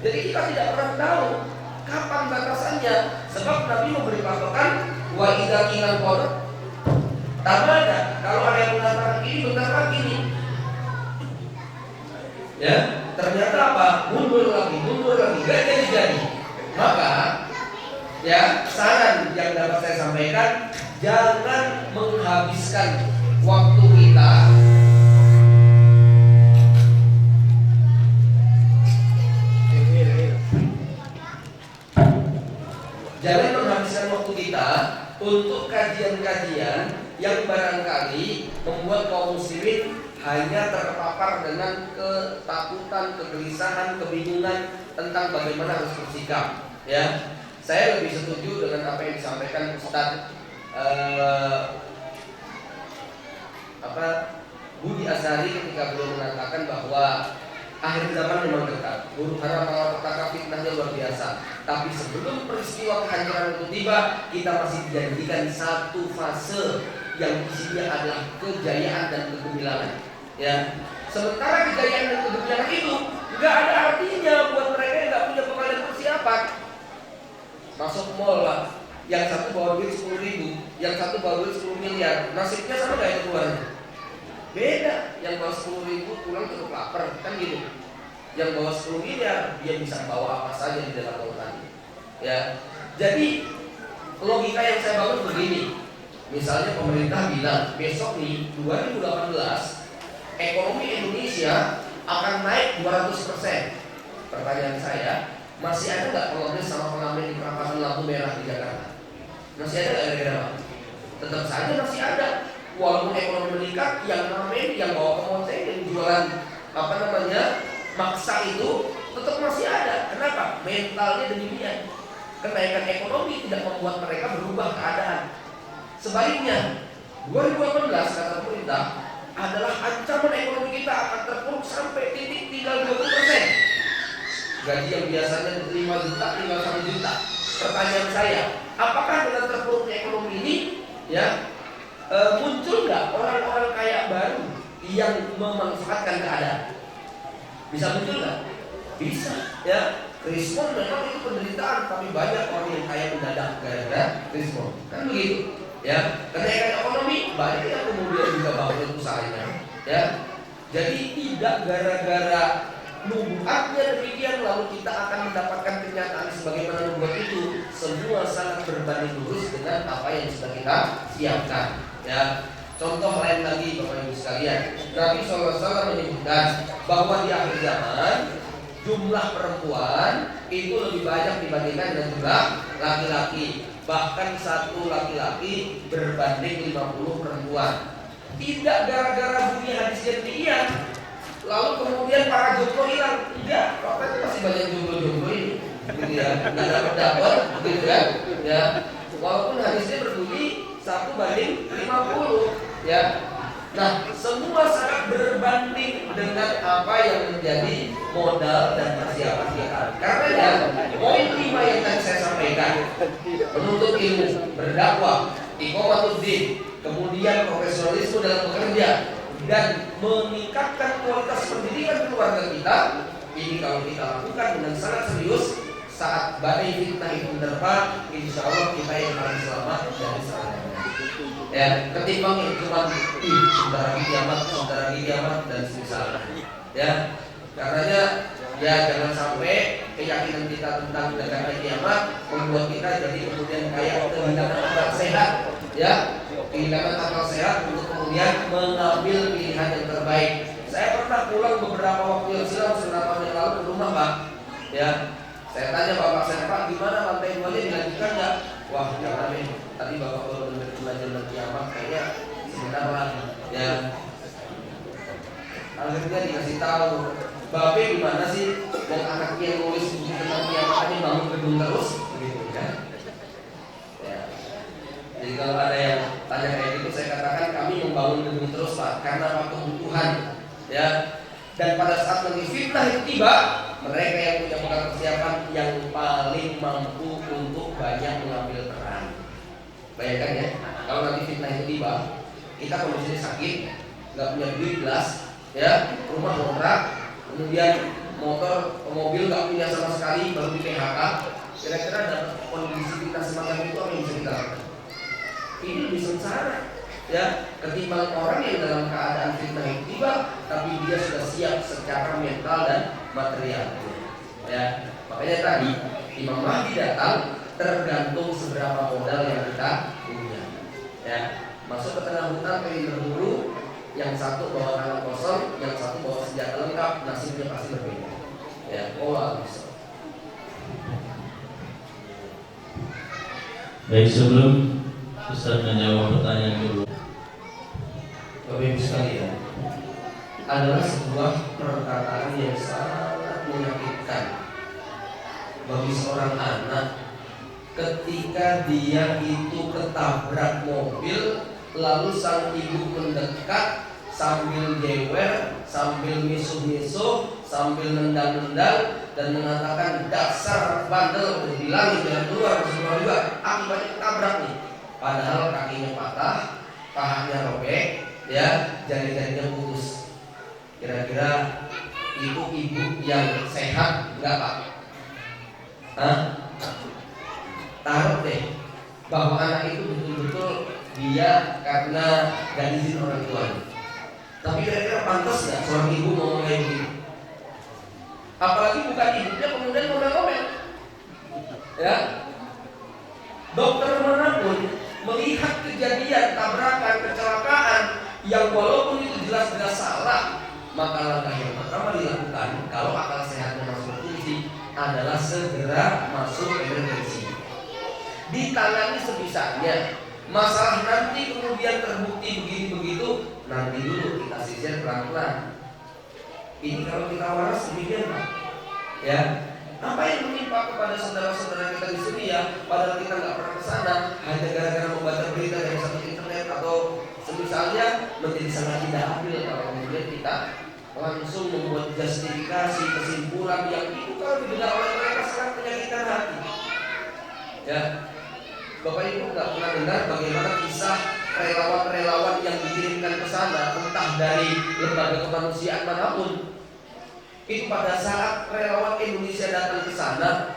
Jadi kita tidak pernah tahu kapan batasannya. Sebab Nabi memberi patokan wa idza qila qad tamada. Kalau ada yang mengatakan ini bentar lagi nih, ya ternyata apa? Mundur lagi, enggak jadi. Maka ya saran yang dapat saya sampaikan, jangan menghabiskan waktu kita untuk kajian-kajian yang barangkali membuat kaum muslimin hanya terpapar dengan ketakutan, kegelisahan, kebingungan tentang bagaimana harus bersikap. Ya, saya lebih setuju dengan apa yang disampaikan Ustaz Budi Azhari ketika beliau mengatakan bahwa akhir zaman memang dekat. Huru hara malapetaka fitnahnya luar biasa. Tapi sebelum peristiwa kehancuran itu tiba, kita masih dijanjikan satu fase yang isinya adalah kejayaan dan kegemilangan. Ya, sementara kejayaan dan kegemilangan itu nggak ada artinya buat mereka yang nggak punya pengalaman persiapan. Masuk mall lah, yang satu bawa duit 10.000, yang satu bawa duit 10 miliar, nasibnya sama nggak itu keluarnya? Beda, yang bawa 10.000 pulang cukup lapar, kan gitu. Yang bawa 10 miliar, dia bisa bawa apa saja di dalam lautan. Ya, jadi logika yang saya bangun begini. Misalnya pemerintah bilang besok nih 2018 ekonomi Indonesia akan naik 200%. Pertanyaan saya, masih ada nggak pengamen sama pengamen di perapatan lampu merah di Jakarta? Masih ada nggak kira-kira? Tetap saja masih ada. Walaupun ekonomi meningkat, yang ngamen, yang bawa kemoceng, yang jualan maksa itu tetap masih ada. Kenapa? Mentalnya demikian. Kenaikan ekonomi tidak membuat mereka berubah keadaan. Sebaliknya, 2018 kata pemerintah adalah ancaman ekonomi kita akan terpuruk sampai titik tinggal 20%. Gaji yang biasanya 5 juta tinggal 1 juta. Pertanyaan saya, apakah dengan terpuruknya ekonomi ini, ya, muncul nggak orang-orang kaya baru yang memanfaatkan keadaan? Bisa muncul nggak? Bisa, ya. Krismon memang itu penderitaan, tapi banyak orang yang kaya mendadak gara-gara Krismon, kan begitu, ya. Kenaikan ekonomi banyak yang kemudian juga bangkrut usahanya, ya. Jadi tidak gara-gara nubuatnya demikian lalu kita akan mendapatkan kenyataan sebagaimana nubuat itu. Semua sangat berbanding lurus dengan apa yang sudah kita siapkan. Ya, contoh lain lagi Bapak Ibu sekalian, Nabi SAW menyebutkan bahwa di akhir zaman jumlah perempuan itu lebih banyak dibandingkan dengan jumlah laki-laki. Bahkan satu laki-laki berbanding 50 perempuan. Tidak gara-gara bunyi hadis yang demikian lalu kemudian para jomblo hilang. Enggak, waktu masih banyak jomblo-jomblo ini, gitu ya, nggak dapat, gitu kan? Ya, walaupun hadisnya berbunyi 1:50, ya. Nah, semua sangat berbanding dengan apa yang menjadi modal dan persiapan kita. Karena poin 5 yang tadi saya sampaikan, menuntut ilmu, berdakwah, iqamatuddin, kemudian profesionalisme dalam bekerja, dan meningkatkan kualitas pendidikan keluarga kita. Ini kalau kita lakukan dengan sangat serius, saat badai fitnah itu menerpa, insya Allah kita yang paling selamat dari serangan. Ya, ketimbang yang cuma sebentar lagi kiamat dan semisal. Ya, karenanya ya jangan sampai keyakinan kita tentang dekatnya kiamat membuat kita jadi kemudian kayak kehilangan akal sehat, ya, kehilangan akal sehat untuk kemudian mengambil pilihan yang terbaik. Saya pernah pulang beberapa waktu yang silam, beberapa tahun yang lalu ke rumah Pak. Ya, saya tanya Bapak saya, Pak, gimana lantai 2-nya dilanjutkan nggak? wah jangan nih, tadi bapak baru dengar pelajaran kiamat, kayaknya sebentar lagi ya. Akhirnya dikasih tahu, babe gimana sih, mau anaknya yang nulis buku tentang kiamat aja bangun gedung terus, begitu kan? Ya. Jadi kalau ada yang tanya kayak gitu, saya katakan kami membangun gedung terus Pak, karena apa, kebutuhan, ya. Dan pada saat nanti fitnah itu tiba, mereka yang punya bekal persiapan yang paling mampu untuk banyak mengambil peran. Bayangkan ya, kalau nanti fitnah itu tiba, kita kondisinya sakit, nggak punya duit jelas, ya, rumah kontrak, kemudian motor, mobil nggak punya sama sekali, baru di PHK. Kira-kira dapat kondisi kita semacam itu apa yang bisa kita lakukan? Ini lebih sengsara, ya, ketimbang orang yang dalam keadaan fitnah itu tiba, tapi dia sudah siap secara mental dan material. Ya, makanya tadi Imam Mahdi datang tergantung seberapa modal yang kita punya. Ya, masuk ke tengah hutan pengen berburu, yang satu bawa tangan kosong, yang satu bawa senjata lengkap, nasibnya pasti berbeda. Ya, bisa. Baik, sebelum Ustaz menjawab pertanyaan dulu, Bapak Ibu sekalian, adalah sebuah perkataan yang sangat menyakitkan bagi seorang anak ketika dia itu ketabrak mobil, lalu sang ibu mendekat sambil jewer, sambil misuh-misuh, sambil nendang-nendang dan mengatakan, dasar bandel, dibilangin jangan keluar juga, akibatnya ketabrak nih. Padahal kakinya patah, pahanya robek, ya, jari-jarinya putus. Kira-kira itu ibu yang sehat enggak Pak? Hah? Taruh deh bahwa anak itu betul-betul dia karena gak izin orang tuanya. Tapi kira-kira pantas gak seorang ibu ngomong kayak gitu? Apalagi bukan ibunya kemudian ngomel-ngomel. Ya, dokter manapun melihat kejadian tabrakan, kecelakaan yang walaupun itu jelas-jelas salah, maka langkah yang pertama dilakukan kalau akal sehatnya masuk berfungsi adalah segera masuk emergensi, ditangani sebisanya. Masalah nanti kemudian terbukti begini begitu, nanti dulu kita sisir pelan-pelan. Ini kalau kita waras demikian Pak, ya. Apa yang menimpa kepada saudara-saudara kita di Syria, padahal kita nggak pernah ke sana, hanya gara-gara membaca berita dari satu internet atau semisalnya, menjadi sangat tidak adil kalau kemudian kita langsung membuat justifikasi kesimpulan yang itu kalau didengar oleh mereka sangat menyakitkan hati. Ya, Bapak Ibu nggak pernah dengar bagaimana kisah relawan-relawan yang dikirimkan ke sana, entah dari lembaga kemanusiaan manapun. Itu pada saat relawan Indonesia datang ke sana,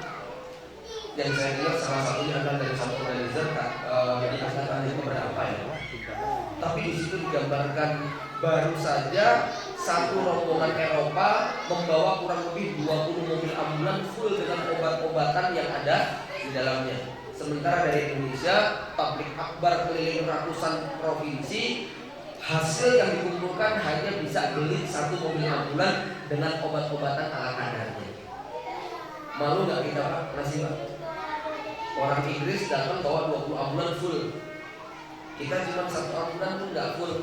yang saya lihat salah satunya adalah dari satu organizer di angkatan yang beberapa ya. Tapi di situ digambarkan baru saja satu rombongan Eropa membawa kurang lebih 20 mobil ambulan full dengan obat-obatan yang ada di dalamnya. Sementara dari Indonesia, tablik akbar keliling ratusan provinsi, hasil yang dikumpulkan hanya bisa beli satu mobil ambulan dengan obat-obatan ala kadarnya. Malu nggak kita Pak? Masih Pak? Orang Inggris datang bawa 20 ambulan full. Kita cuma satu ambulan pun nggak full,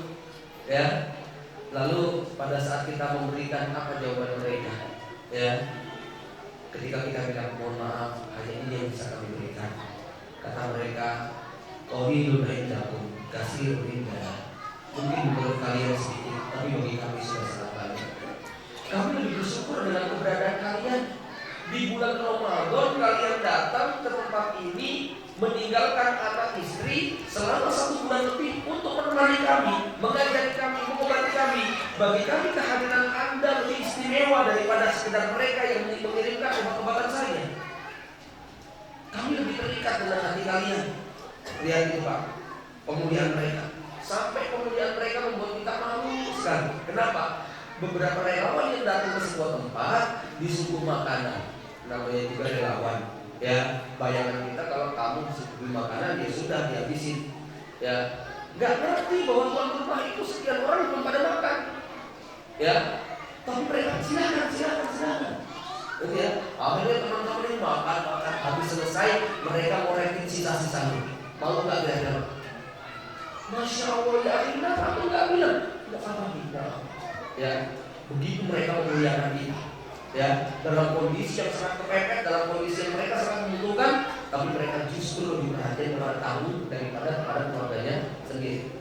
ya. Lalu pada saat kita memberikan apa jawaban mereka, ya. Ketika kita bilang mohon maaf, hanya ini yang bisa kami berikan. Kata mereka, qalilun indakum katsirun indana. Mungkin menurut kalian sedikit, tapi bagi kami sudah sangat banyak. Kami lebih bersyukur dengan keberadaan kalian. Di bulan Ramadan kalian datang ke tempat ini, meninggalkan anak istri selama 1 bulan lebih untuk menemani kami, mengajari kami, mengobati kami. Bagi kami kehadiran Anda lebih istimewa daripada sekedar mereka yang mengirimkan obat-obatan saya. Kami lebih terikat dengan hati kalian. Lihat itu Pak, pemulihan mereka. Sampai kemudian mereka membuat kita malu sekali. Kenapa? Beberapa relawan yang datang ke sebuah tempat disuguh makanan, namanya juga relawan. Ya, bayangan kita kalau kamu disuguh makanan ya sudah dihabisin. Ya, nggak ngerti bahwa tuan rumah itu sekian orang belum pada makan. Ya, tapi mereka silakan. Gitu ya. Akhirnya teman-teman ini makan habis selesai mereka mau repeat sisa-sisanya. Mau nggak kira-kira? Masya Allah ya akhirnya aku nggak bilang nggak apa tidak. Ya, begitu mereka memuliakan kita. Ya, dalam kondisi yang sangat kepepet, dalam kondisi yang mereka sangat membutuhkan, tapi mereka justru lebih perhatian kepada tamu daripada kepada keluarganya sendiri.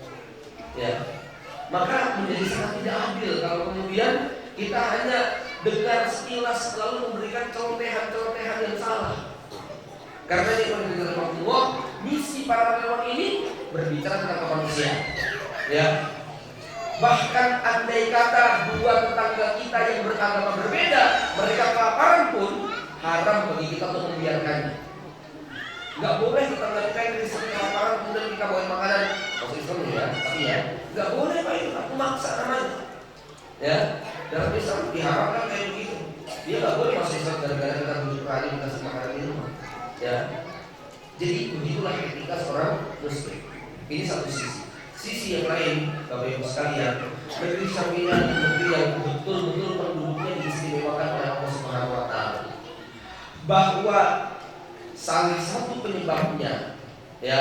Ya, maka menjadi sangat tidak adil kalau kemudian kita hanya dengar sekilas lalu memberikan celotehan-celotehan yang salah. Karena ini Allah, misi para relawan ini berbicara tentang kemanusiaan. Ya, bahkan andai kata dua tetangga kita yang beragama berbeda, mereka kelaparan pun haram bagi kita untuk membiarkannya. Nggak boleh tetangga kita yang Kristen kelaparan kemudian kita bawain makanan. Masuk Islam ya, tapi ya nggak boleh Pak, itu aku maksa namanya. Ya, dalam Islam diharamkan kayak begitu. Dia nggak boleh masuk Islam gara-gara kita butuh hari dikasih makanan di rumah. Ya, jadi begitulah etika seorang Muslim. Ini satu sisi. Sisi yang lain, Bapak Ibu sekalian, negeri Syariah negeri yang betul-betul penduduknya diistimewakan oleh Allah Subhanahu Wa Taala. Bahwa salah satu penyebabnya, ya,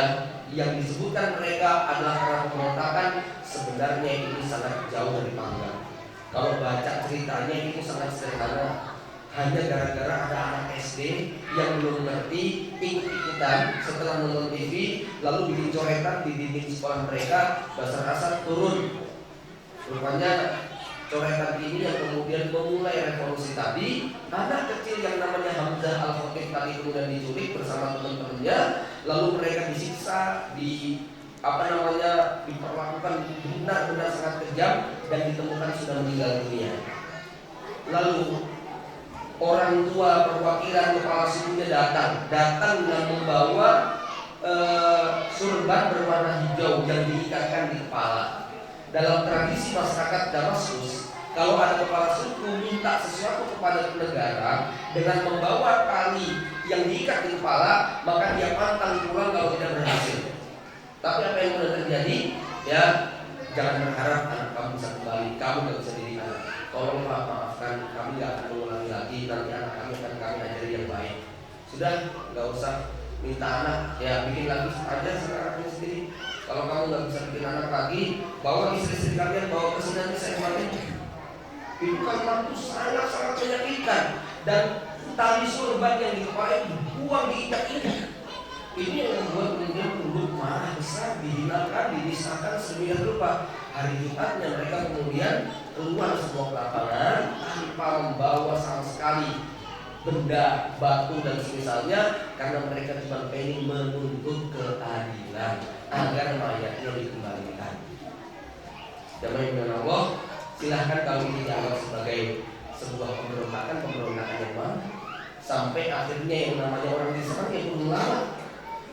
yang disebutkan mereka adalah karena pemberontakan, sebenarnya ini sangat jauh dari panggang. Kalau baca ceritanya itu sangat sederhana. Hanya gara-gara ada anak SD yang belum ngerti, ikut-ikutan setelah nonton TV, lalu bikin coretan di dinding sekolah mereka, basar-basar turun. Rupanya coretan ini yang kemudian memulai revolusi tadi. Anak kecil yang namanya Hamzah Al-Khatib tadi kemudian diculik bersama teman-temannya, lalu mereka disiksa, diperlakukan benar-benar sangat kejam dan ditemukan sudah meninggal dunia. Lalu orang tua perwakilan kepala sukunya datang dengan membawa surban berwarna hijau yang diikatkan di kepala. Dalam tradisi masyarakat Damaskus, kalau ada kepala suku minta sesuatu kepada negara dengan membawa tali yang diikat di kepala, maka dia pantang pulang kalau tidak berhasil. Tapi apa yang sudah terjadi? Ya, jangan berharap anak kamu bisa kembali, kamu nggak bisa dididik anak. Tolonglah maafkan, kami nggak akan mengulangi lagi. Nanti anak kami akan kami ajari yang baik. Sudah, nggak usah minta anak, ya bikin lagi aja anaknya sendiri. Kalau kamu nggak bisa bikin anak lagi, bawa istri-istri kalian, bawa ke sini nanti saya kembali. Itu kan itu sangat-sangat menyakitkan. Dan tali surban yang di kepala itu dibuang, diikat-ikat. Ini yang membuat kemudian penduduk marah besar, dihinakan, dinistakan sedemikian rupa. Hari Jumatnya mereka kemudian keluar semua ke lapangan tanpa membawa sama sekali benda, batu dan semisalnya, karena mereka cuma pengen menuntut keadilan agar mayatnya dikembalikan. Jamaah yang Allah, silahkan kalau ini dianggap sebagai sebuah pemberontakan yang mana? Sampai akhirnya yang namanya orang diserang yang berulama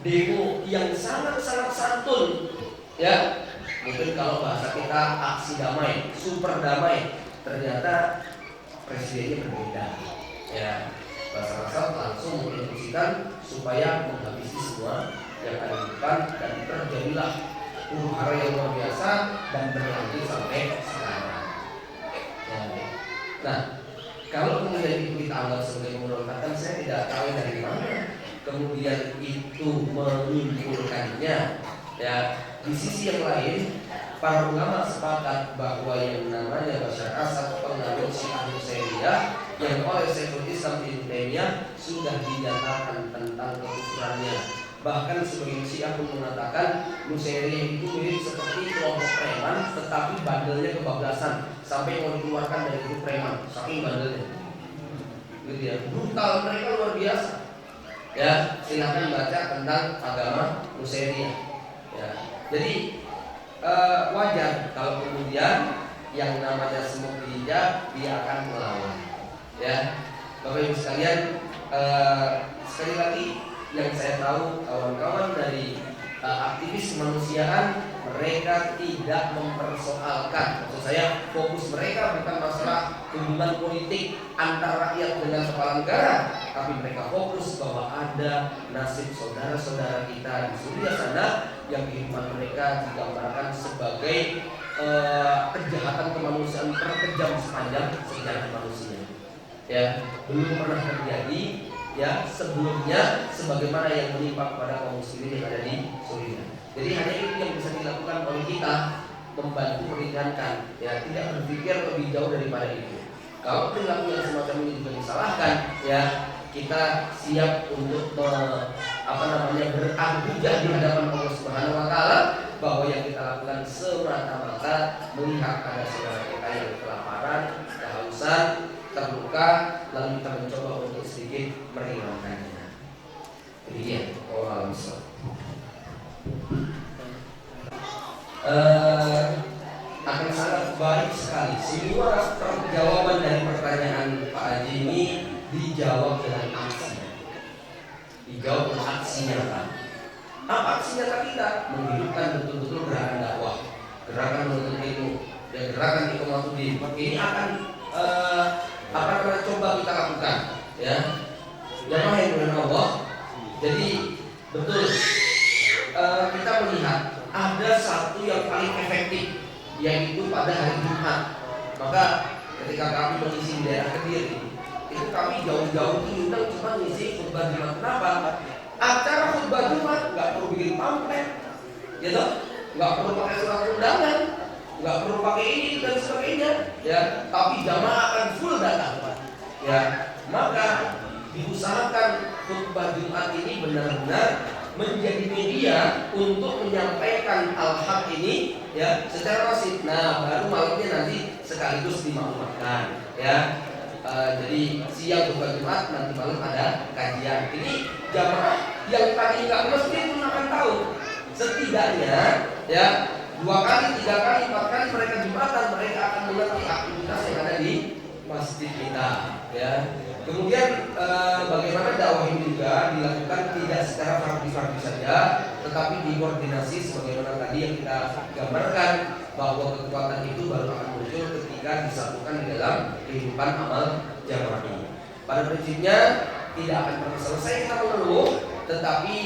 demo yang sangat-sangat santun, ya. Mungkin kalau bahasa kita aksi damai, super damai, ternyata presidennya berbeda. Ya, bahasa langsung menginstruksikan supaya menghabisi semua yang ada di depan, dan terjadilah huru-hara yang luar biasa dan berlanjut sampai sekarang. Ya. Nah, kalau kemudian itu kita anggap sebagai pemberontakan, saya tidak tahu dari mana kemudian itu menyimpulkannya. Ya, di sisi yang lain, para ulama sepakat bahwa yang namanya Bashar Assad penganut Syiah Nusairiyah yang oleh Syekhul Islam Ibnu Taimiyah sudah dinyatakan tentang kekufurannya. Bahkan sebagian Syiah pun mengatakan Nusairiyah itu mirip seperti kelompok preman, tetapi bandelnya kebablasan sampai mau dikeluarkan dari grup preman, saking bandelnya. Gitu ya, brutal mereka luar biasa. Ya, silahkan baca tentang agama Nusairiyah. Ya, jadi wajar kalau kemudian yang namanya semut hijab dia akan melawan. Ya, Bapak Ibu sekalian, sekali lagi yang saya tahu kawan-kawan dari aktivis kemanusiaan, mereka tidak mempersoalkan, maksud saya fokus mereka bukan masalah hubungan politik antar rakyat dengan kepala negara, tapi mereka fokus bahwa ada nasib saudara-saudara kita di Suriah sana yang kehidupan mereka digambarkan sebagai kejahatan kemanusiaan terkejam sepanjang sejarah manusia. ya, belum pernah terjadi ya sebelumnya sebagaimana yang menimpa kepada kaum muslimin yang ada di Suriah. Jadi hanya itu yang bisa dilakukan oleh kita, membantu meringankan, ya, tidak berpikir lebih jauh daripada itu. Kalau perilaku yang semacam ini juga disalahkan, ya, kita siap untuk berargumen di hadapan Allah Subhanahu wa taala bahwa yang kita lakukan semata-mata melihat ada saudara kita yang kelaparan, kehausan, terluka, lalu kita mencoba untuk sedikit meringankannya. Demikian, Allah akan sangat baik sekali semua jawaban dari pertanyaan Pak Haji ini dijawab dengan aksi. Dijawab dengan aksi nyata. Apa aksi nyata kita? Menghidupkan betul-betul gerakan dakwah, gerakan menuntut ilmu, dan gerakan iqamatuddin. Ini akan coba kita lakukan, ya. Jamaah yang dimuliakan Allah. Jadi betul kita melihat ada satu yang paling efektif, yaitu pada hari Jumat. Maka ketika kami mengisi di daerah Kediri, itu kami jauh-jauh diundang cuma ngisi khutbah Jumat. Kenapa? Acara khutbah Jumat nggak perlu bikin pamflet, gitu, nggak perlu pakai surat undangan, nggak perlu pakai ini dan sebagainya, ya. Tapi jamaah akan full datang, ya. Maka diusahakan khutbah Jumat ini benar-benar menjadi media untuk menyampaikan al-haq ini, ya, secara masif. Nah, baru malamnya nanti sekaligus dimaklumatkan, ya. Jadi siang khutbah Jumat, nanti malam ada kajian. Ini jamaah yang tadi nggak mesti pun akan tahu. Setidaknya, ya, 2 kali, 3 kali, 4 kali mereka Jumatan, mereka akan mengerti aktivitas yang ada di masjid kita, ya. Kemudian bagaimana dakwah ini juga dilakukan tidak secara fardi-fardi saja, tetapi dikoordinasi sebagaimana tadi yang kita gambarkan, bahwa kekuatan itu baru akan muncul ketika disatukan di dalam kehidupan amal jamaah. Pada prinsipnya tidak akan pernah selesai kita mengeluh, tetapi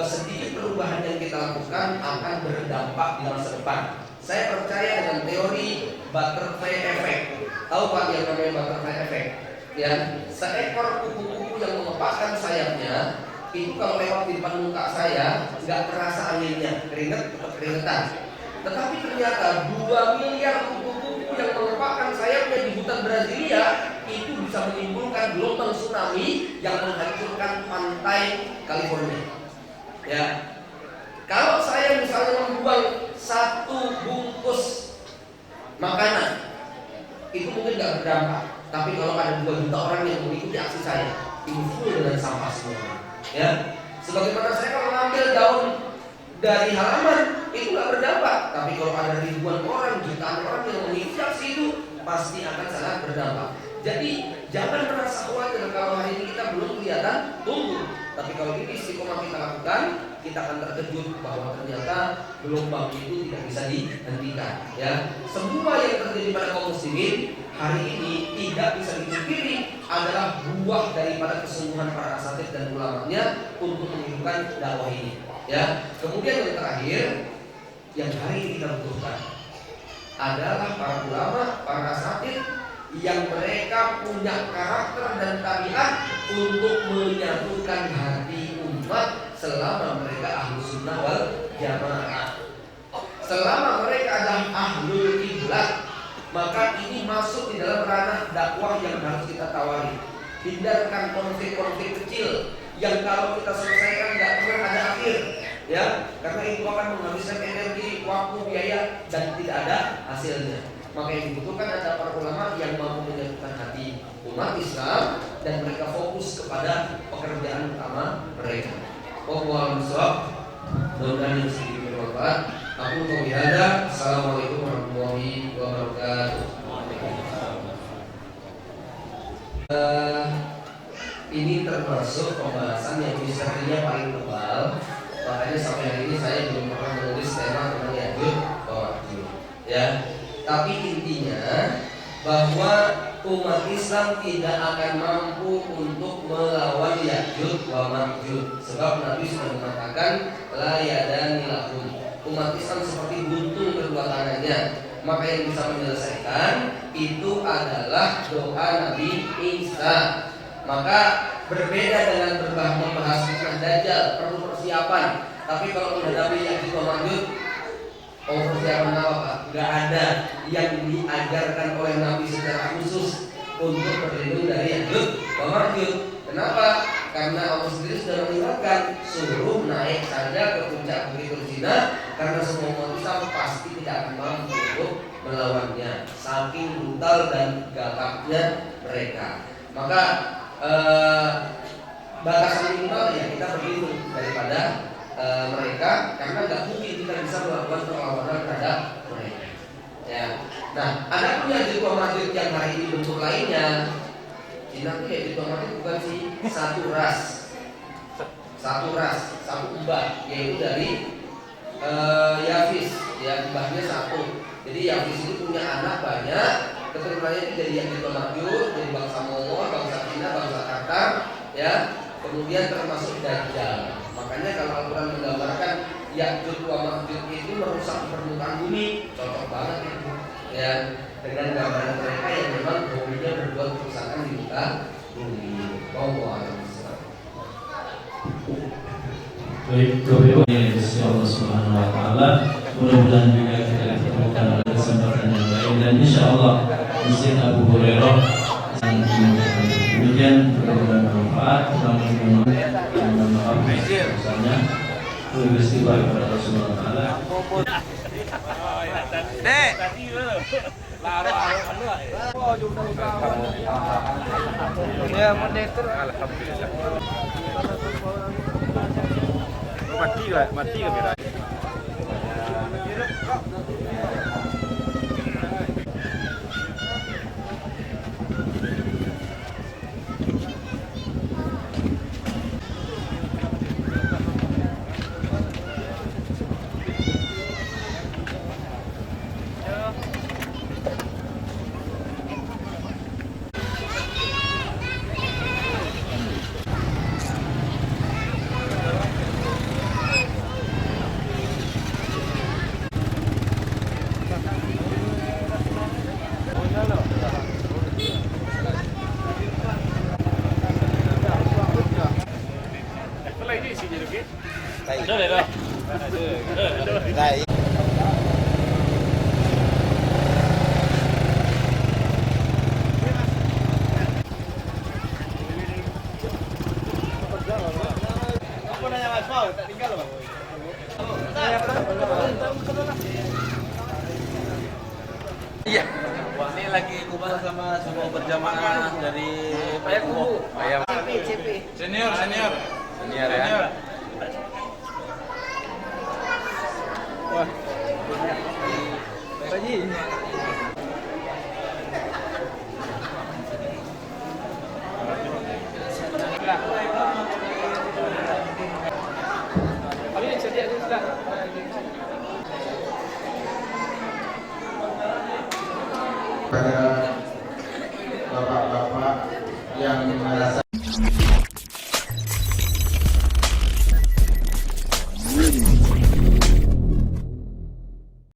sedikit perubahan yang kita lakukan akan berdampak di masa depan. Saya percaya dengan teori butterfly effect. Tahu Pak yang namanya butterfly effect? Ya, seekor kupu-kupu yang melepaskan sayapnya itu kalau lewat di depan muka saya nggak terasa anginnya, keringetan. Tetapi ternyata 2 miliar kupu-kupu yang melepaskan sayapnya di hutan Brasilia itu bisa menimbulkan gelombang tsunami yang menghancurkan pantai California. Ya, kalau saya misalnya membuang 1 bungkus makanan, itu mungkin nggak berdampak. Tapi kalau ada 2 juta orang yang mengikuti aksi saya, itu full dengan sampah semua. Ya, sebagaimana saya kalau ngambil daun dari halaman itu nggak berdampak. Tapi kalau ada ribuan orang, jutaan orang yang mengikuti aksi itu, pasti akan sangat berdampak. Jadi jangan merasa khawatir kalau hari ini kita belum kelihatan tumbuh. Tapi kalau ini istiqomah kita lakukan, kita akan terkejut bahwa ternyata gelombang itu tidak bisa dihentikan. Ya, semua yang terjadi pada kaum muslimin hari ini tidak bisa dipungkiri adalah buah daripada kesungguhan para asatidz dan ulamanya untuk menghidupkan dakwah ini. Ya, kemudian yang terakhir yang hari ini kita butuhkan adalah para ulama, para asatidz yang mereka punya karakter dan tabiat untuk menyatukan hati umat selama mereka ahlus sunnah wal jamaah. Selama mereka adalah ahlul kiblat, maka ini masuk di dalam ranah dakwah yang harus kita tawari. Hindarkan konflik-konflik kecil yang kalau kita selesaikan nggak pernah ada akhir, ya, karena itu akan menghabiskan energi, waktu, biaya dan tidak ada hasilnya. Maka yang dibutuhkan adalah para ulama yang mampu menyatukan hati umat Islam dan mereka fokus kepada pekerjaan utama mereka. Wallahu a'lam. Mudah-mudahan ini sedikit bermanfaat. Aku mengucapkan assalamualaikum warahmatullahi wabarakatuh. Ini termasuk pembahasan yang misterinya paling tebal. Makanya sampai hari ini saya belum pernah menulis tema tentang Ya'juj wa Ma'juj. Ya. Tapi intinya bahwa umat Islam tidak akan mampu untuk melawan Ya'juj wa Ma'juj. Sebab Nabi sudah mengatakan la yadani lahum. Umat Islam seperti buntung kedua tangannya, Maka yang bisa menyelesaikan itu adalah doa Nabi Isa. Maka berbeda dengan membahas fitnah Dajjal, perlu persiapan. Tapi kalau menghadapi Ya'juj wa Ma'juj, persiapan apa Pak? Gak ada yang diajarkan oleh Nabi secara khusus untuk berlindung dari Ya'juj wa Ma'juj. Kenapa? Karena Allah sendiri sudah mengingatkan, suruh naik saja ke puncak bukit Tursina, karena semua umat Islam pasti tidak akan mampu untuk melawannya, saking brutal dan galaknya mereka. Maka batasan minimal ya kita berlindung daripada mereka, karena nggak mungkin kita bisa melakukan perlawanan terhadap mereka. Ya. Nah, ada pun Ya'juj wa Ma'juj yang hari ini bentuk lainnya. Cina itu Ya'juj wa Ma'juj bukan sih satu ras, satu mbah, yaitu dari Yafis, ya mbahnya satu. Jadi Yafis itu punya anak banyak, keturunannya itu jadi Ya'juj wa Ma'juj, jadi bangsa Mongol, bangsa Cina, bangsa Tatar, ya. Kemudian termasuk Dajjal. Makanya kalau Al-Quran menggambarkan Ya'juj wa Ma'juj itu merusak permukaan bumi, cocok banget itu, ya, dengan gambaran mereka yang memang hobinya berbuat kerusakan di muka bumi. Baik, Bapak yang dikasihi Allah Subhanahu wa taala, mudah-mudahan juga kita ditemukan pada kesempatan yang lain, dan insya Allah Masjid Abu Hurairah demikian bermanfaat, mohon maaf misalnya beristighfar kepada Allah Subhanahu wa taala. Dek. Ya, monitor. Alhamdulillah. Mati ke kira. Iya. Ini lagi kumpul sama semua berjamaah dari Payakumbuh. Senior ya. Wah. Pak Haji. Pada